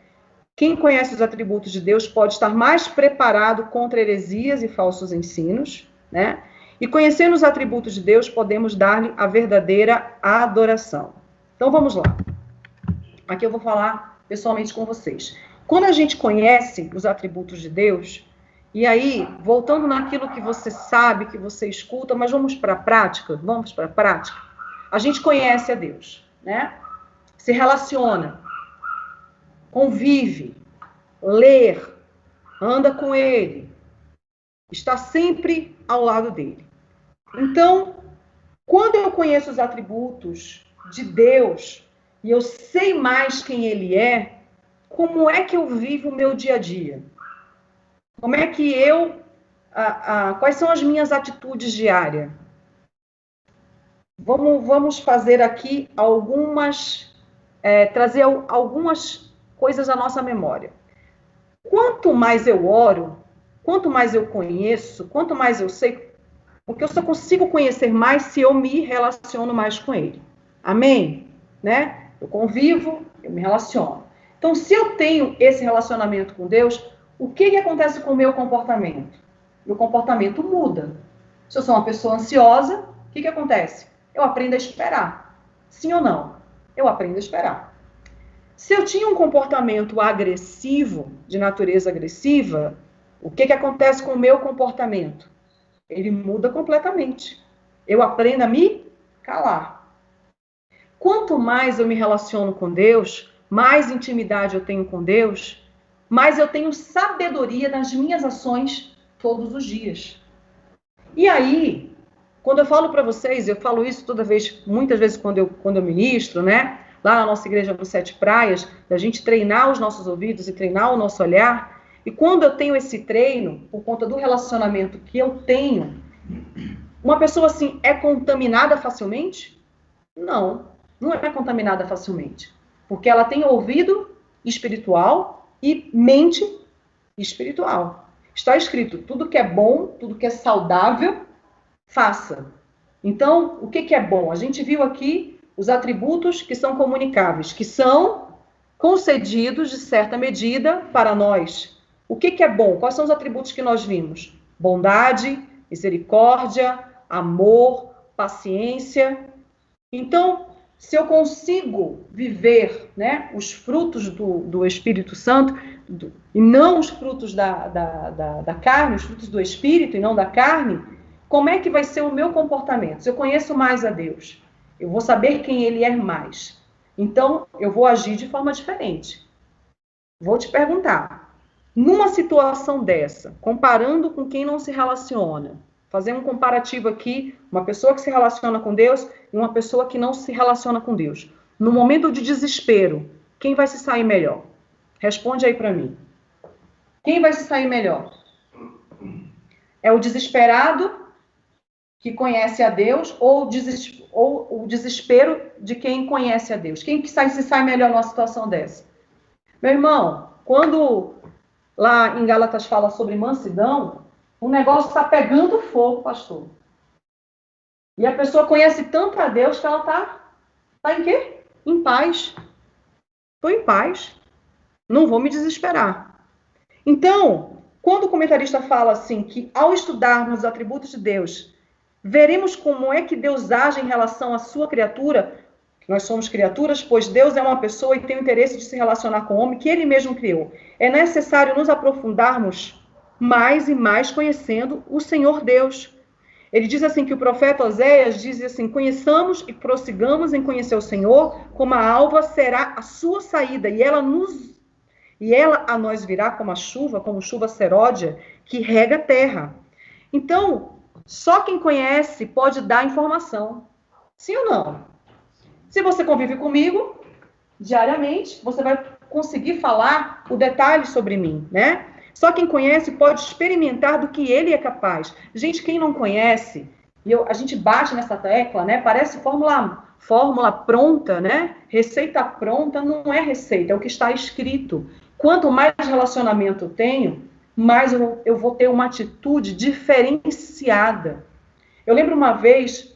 Quem conhece os atributos de Deus pode estar mais preparado contra heresias e falsos ensinos, né? E conhecendo os atributos de Deus, podemos dar-lhe a verdadeira adoração. Então, vamos lá. Aqui eu vou falar pessoalmente com vocês. Quando a gente conhece os atributos de Deus, e aí, voltando naquilo que você sabe, que você escuta, mas vamos para a prática, a gente conhece a Deus, né? Se relaciona, convive, lê, anda com Ele, está sempre ao lado dele. Então, quando eu conheço os atributos de Deus, e eu sei mais quem Ele é, como é que eu vivo o meu dia a dia? Como é que quais são as minhas atitudes diárias? Vamos fazer aqui trazer algumas coisas à nossa memória. Quanto mais eu oro, quanto mais eu conheço, quanto mais eu sei, porque eu só consigo conhecer mais se eu me relaciono mais com Ele. Amém? Né? Eu convivo, eu me relaciono. Então, se eu tenho esse relacionamento com Deus, o que acontece com o meu comportamento? Meu comportamento muda. Se eu sou uma pessoa ansiosa, o que acontece? Eu aprendo a esperar. Sim ou não? Eu aprendo a esperar. Se eu tinha um comportamento agressivo, de natureza agressiva, o que acontece com o meu comportamento? Ele muda completamente. Eu aprendo a me calar. Quanto mais eu me relaciono com Deus, mais intimidade eu tenho com Deus, mais eu tenho sabedoria nas minhas ações todos os dias. E aí, quando eu falo para vocês, eu falo isso muitas vezes quando eu ministro, né? Lá na nossa igreja no Sete Praias, da gente treinar os nossos ouvidos e treinar o nosso olhar. E quando eu tenho esse treino, por conta do relacionamento que eu tenho, uma pessoa assim é contaminada facilmente? Não, não é contaminada facilmente. Porque ela tem ouvido espiritual e mente espiritual. Está escrito, tudo que é bom, tudo que é saudável, faça. Então, o que é bom? A gente viu aqui os atributos que são comunicáveis, que são concedidos, de certa medida, para nós. O que é bom? Quais são os atributos que nós vimos? Bondade, misericórdia, amor, paciência. Então, se eu consigo viver, né, os frutos do Espírito Santo, e não os frutos da carne, os frutos do Espírito e não da carne, como é que vai ser o meu comportamento? Se eu conheço mais a Deus, eu vou saber quem Ele é mais. Então, eu vou agir de forma diferente. Vou te perguntar, numa situação dessa, comparando com quem não se relaciona, fazer um comparativo aqui, uma pessoa que se relaciona com Deus e uma pessoa que não se relaciona com Deus. No momento de desespero, quem vai se sair melhor? Responde aí para mim. Quem vai se sair melhor? É o desesperado que conhece a Deus ou o desespero de quem conhece a Deus? Quem que se sai melhor numa situação dessa? Meu irmão, quando lá em Gálatas fala sobre mansidão, o negócio está pegando fogo, pastor. E a pessoa conhece tanto a Deus que ela tá em quê? Em paz. Estou em paz. Não vou me desesperar. Então, quando o comentarista fala assim, que ao estudarmos os atributos de Deus, veremos como é que Deus age em relação à sua criatura. Nós somos criaturas, pois Deus é uma pessoa e tem o interesse de se relacionar com o homem que Ele mesmo criou. É necessário nos aprofundarmos mais e mais conhecendo o Senhor Deus. Ele diz assim que o profeta Oséias diz assim, conheçamos e prossigamos em conhecer o Senhor, como a alva será a sua saída, e ela a nós virá como chuva seródia, que rega a terra. Então, só quem conhece pode dar informação. Sim ou não? Se você convive comigo diariamente, você vai conseguir falar o detalhe sobre mim, né? Só quem conhece pode experimentar do que ele é capaz. Gente, quem não conhece, a gente bate nessa tecla, né? Parece fórmula pronta, né? Receita pronta não é receita, é o que está escrito. Quanto mais relacionamento eu tenho, mais eu vou ter uma atitude diferenciada. Eu lembro uma vez,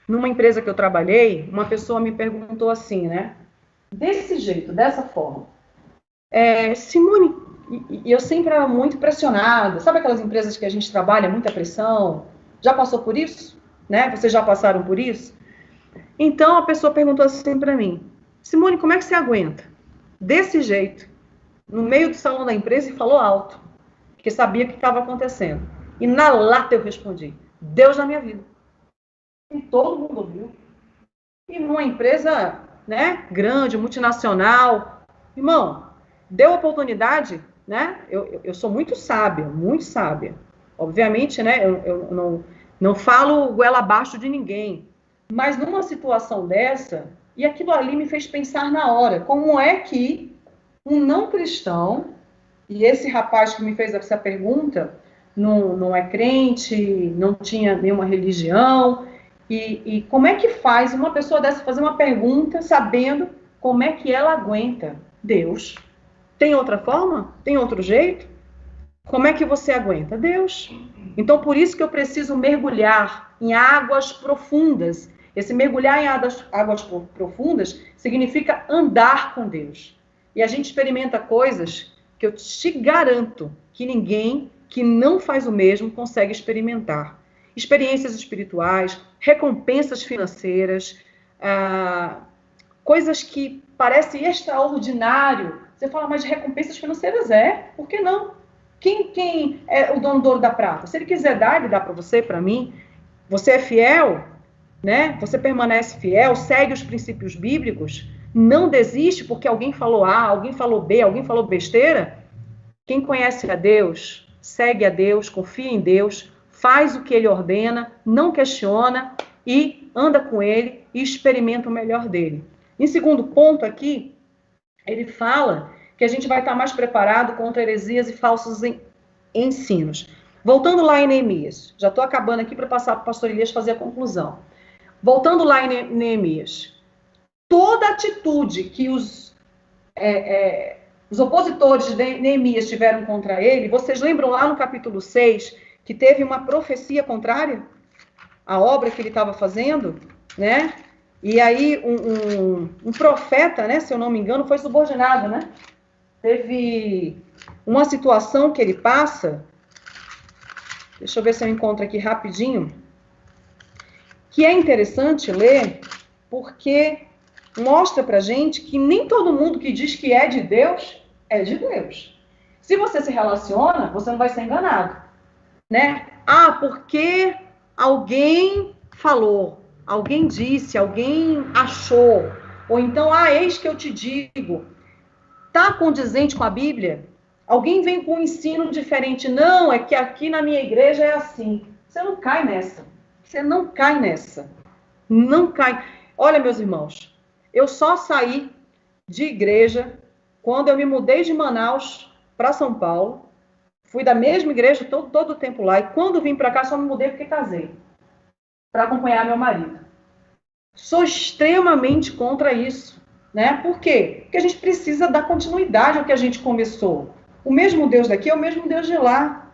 numa empresa que eu trabalhei, uma pessoa me perguntou assim, né? Desse jeito, dessa forma. Simone, e eu sempre era muito pressionada. Sabe aquelas empresas que a gente trabalha, muita pressão? Já passou por isso? Né? Vocês já passaram por isso? Então, a pessoa perguntou assim para mim, Simone, como é que você aguenta? Desse jeito, no meio do salão da empresa e falou alto, porque sabia o que estava acontecendo. E na lata eu respondi, Deus na minha vida. E todo mundo ouviu. E numa empresa, né, grande, multinacional, irmão, deu oportunidade, né? Eu sou muito sábia, muito sábia. Obviamente, né, eu não falo goela abaixo de ninguém. Mas numa situação dessa, e aquilo ali me fez pensar na hora, como é que um não cristão, e esse rapaz que me fez essa pergunta, não é crente, não tinha nenhuma religião, e como é que faz uma pessoa dessa fazer uma pergunta sabendo como é que ela aguenta Deus? Tem outra forma? Tem outro jeito? Como é que você aguenta? Deus. Então, por isso que eu preciso mergulhar em águas profundas. Esse mergulhar em águas profundas significa andar com Deus. E a gente experimenta coisas que eu te garanto que ninguém que não faz o mesmo consegue experimentar. Experiências espirituais, recompensas financeiras, coisas que parecem extraordinário. Você fala, mas recompensas financeiras por que não? Quem é o dono do ouro da prata? Se ele quiser dar, ele dá para você, para mim. Você é fiel, né? Você permanece fiel, segue os princípios bíblicos, não desiste porque alguém falou A, alguém falou B, alguém falou besteira. Quem conhece a Deus, segue a Deus, confia em Deus, faz o que Ele ordena, não questiona e anda com Ele e experimenta o melhor dele. Em segundo ponto aqui, ele fala que a gente vai estar mais preparado contra heresias e falsos ensinos. Voltando lá em Neemias, já estou acabando aqui para passar para o pastor Elias fazer a conclusão. Voltando lá em Neemias, toda atitude que os opositores de Neemias tiveram contra ele, vocês lembram lá no capítulo 6, que teve uma profecia contrária à obra que ele estava fazendo, né? E aí um profeta, né, se eu não me engano, foi subordinado, né? Teve uma situação que ele passa, deixa eu ver se eu encontro aqui rapidinho, que é interessante ler, porque mostra pra gente que nem todo mundo que diz que é de Deus, é de Deus. Se você se relaciona, você não vai ser enganado, né? Porque alguém falou, alguém disse, alguém achou, ou então, eis que eu te digo, tá condizente com a Bíblia? Alguém vem com um ensino diferente, não, é que aqui na minha igreja é assim. Você não cai nessa. Você não cai nessa. Não cai. Olha, meus irmãos, eu só saí de igreja quando eu me mudei de Manaus para São Paulo. Fui da mesma igreja todo o tempo lá. E quando vim para cá, só me mudei porque casei. Para acompanhar meu marido. Sou extremamente contra isso. Né? Por quê? Porque a gente precisa dar continuidade ao que a gente começou. O mesmo Deus daqui é o mesmo Deus de lá.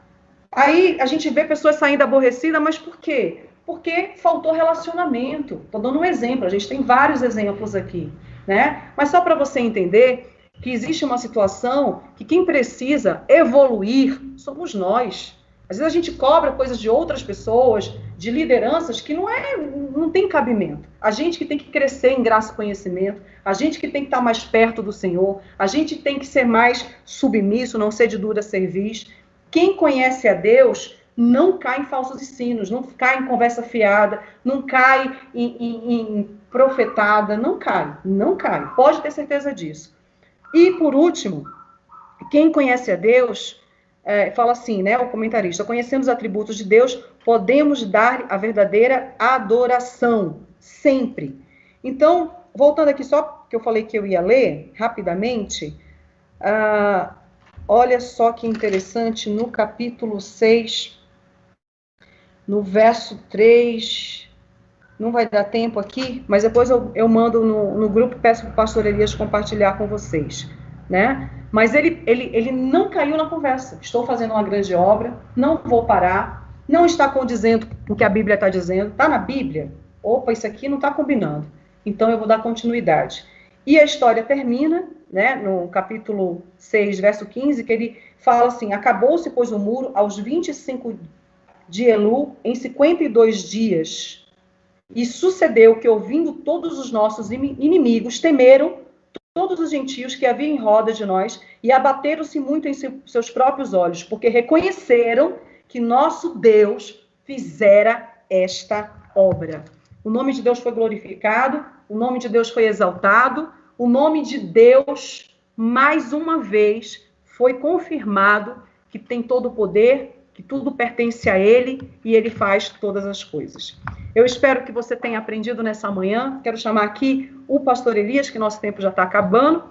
Aí a gente vê pessoas saindo aborrecidas, mas por quê? Porque faltou relacionamento. Estou dando um exemplo, a gente tem vários exemplos aqui, né? Mas só para você entender que existe uma situação que quem precisa evoluir somos nós. Às vezes a gente cobra coisas de outras pessoas, de lideranças, que não tem cabimento. A gente que tem que crescer em graça e conhecimento, a gente que tem que estar mais perto do Senhor, a gente tem que ser mais submisso, não ser de dura cerviz. Quem conhece a Deus não cai em falsos ensinos, não cai em conversa fiada, não cai em profetada, não cai. Pode ter certeza disso. E, por último, quem conhece a Deus, fala assim, né, o comentarista, conhecendo os atributos de Deus, podemos dar a verdadeira adoração, sempre. Então, voltando aqui só, que eu falei que eu ia ler, rapidamente, olha só que interessante, no capítulo 6, no verso 3, não vai dar tempo aqui, mas depois eu mando no grupo, peço para o pastor Elias compartilhar com vocês, né? Mas ele não caiu na conversa. Estou fazendo uma grande obra, não vou parar, não está condizendo com o que a Bíblia está dizendo. Está na Bíblia? Opa, isso aqui não está combinando. Então eu vou dar continuidade. E a história termina né, no capítulo 6, verso 15, que ele fala assim: acabou-se, pois, o muro aos 25 de Elu, em 52 dias. E sucedeu que, ouvindo todos os nossos inimigos, temeram todos os gentios que haviam em roda de nós e abateram-se muito em seus próprios olhos, porque reconheceram que nosso Deus fizera esta obra. O nome de Deus foi glorificado, o nome de Deus foi exaltado, o nome de Deus, mais uma vez, foi confirmado que tem todo o poder, que tudo pertence a Ele e Ele faz todas as coisas. Eu espero que você tenha aprendido nessa manhã. Quero chamar aqui o pastor Elias, que nosso tempo já está acabando,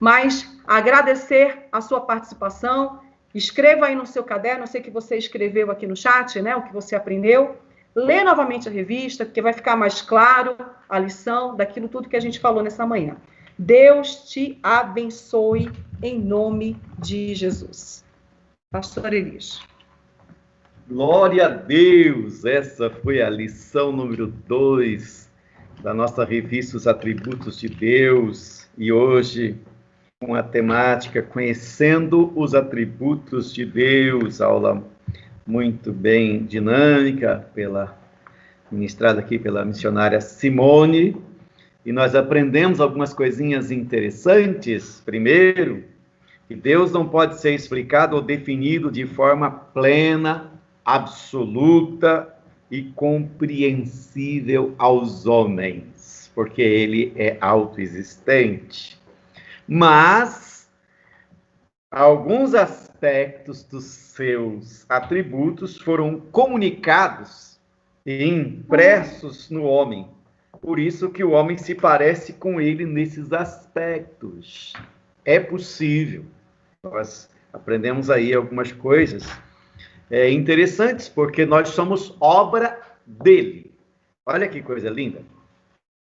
mas agradecer a sua participação. Escreva aí no seu caderno, eu sei que você escreveu aqui no chat, né, o que você aprendeu. Lê novamente a revista, porque vai ficar mais claro a lição daquilo tudo que a gente falou nessa manhã. Deus te abençoe em nome de Jesus. Pastor Elias. Glória a Deus! Essa foi a lição número 2 da nossa revista Os Atributos de Deus. E hoje, com a temática Conhecendo os Atributos de Deus, aula muito bem dinâmica, ministrada aqui pela missionária Simone. E nós aprendemos algumas coisinhas interessantes. Primeiro, que Deus não pode ser explicado ou definido de forma plena, absoluta e compreensível aos homens, porque ele é autoexistente. Mas alguns aspectos dos seus atributos foram comunicados e impressos no homem. Por isso que o homem se parece com ele nesses aspectos. É possível. Nós aprendemos aí algumas coisas interessantes, porque nós somos obra dele. Olha que coisa linda.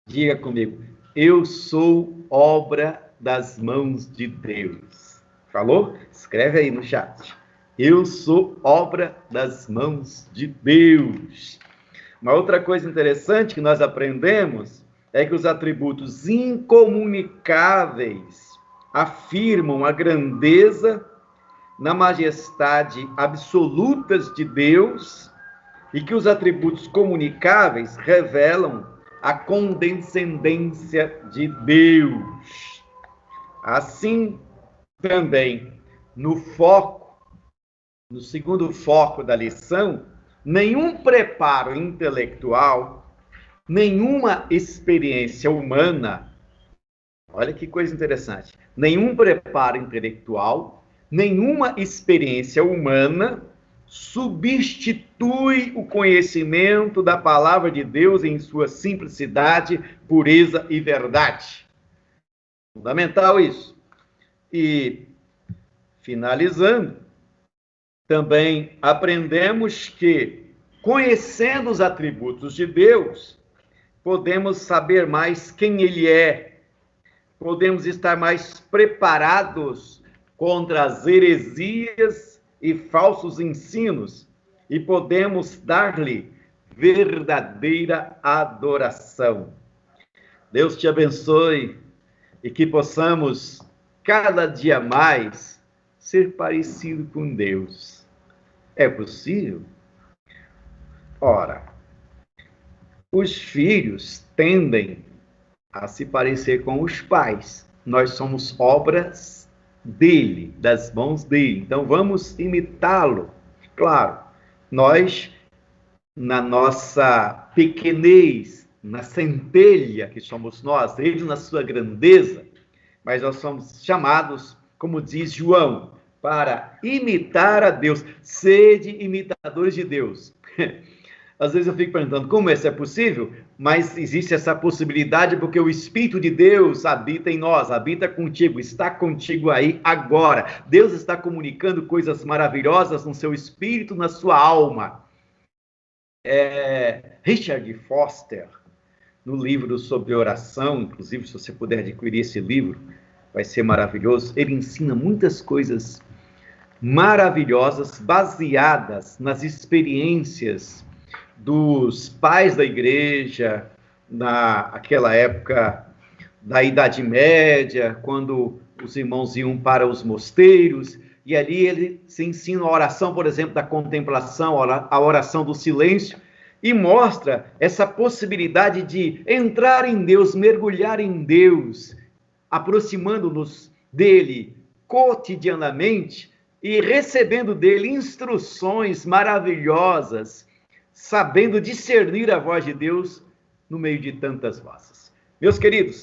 Diga comigo: eu sou obra das mãos de Deus. Falou? Escreve aí no chat. Eu sou obra das mãos de Deus. Uma outra coisa interessante que nós aprendemos é que os atributos incomunicáveis afirmam a grandeza na majestade absolutas de Deus e que os atributos comunicáveis revelam a condescendência de Deus. Assim, também, no segundo foco da lição, nenhum preparo intelectual, nenhuma experiência humana, olha que coisa interessante, nenhum preparo intelectual, nenhuma experiência humana substitui o conhecimento da palavra de Deus em sua simplicidade, pureza e verdade. Fundamental isso. E, finalizando, também aprendemos que, conhecendo os atributos de Deus, podemos saber mais quem Ele é, podemos estar mais preparados contra as heresias e falsos ensinos, e podemos dar-lhe verdadeira adoração. Deus te abençoe e que possamos cada dia mais ser parecido com Deus. É possível? Ora, os filhos tendem a se parecer com os pais. Nós somos obras dele, das mãos dele. Então vamos imitá-lo. Claro, nós, na nossa pequenez, na centelha que somos nós, ele na sua grandeza, mas nós somos chamados, como diz João, para imitar a Deus. Sede imitadores de Deus. Às vezes eu fico perguntando como isso é possível, mas existe essa possibilidade porque o Espírito de Deus habita em nós, habita contigo, está contigo aí agora. Deus está comunicando coisas maravilhosas no seu espírito, na sua alma. Richard Foster, no livro sobre oração, inclusive se você puder adquirir esse livro, vai ser maravilhoso. Ele ensina muitas coisas maravilhosas baseadas nas experiências dos pais da igreja, naquela época da Idade Média, quando os irmãos iam para os mosteiros, e ali ele se ensina a oração, por exemplo, da contemplação, a oração do silêncio, e mostra essa possibilidade de entrar em Deus, mergulhar em Deus, aproximando-nos dele cotidianamente e recebendo dele instruções maravilhosas, sabendo discernir a voz de Deus no meio de tantas vozes. Meus queridos,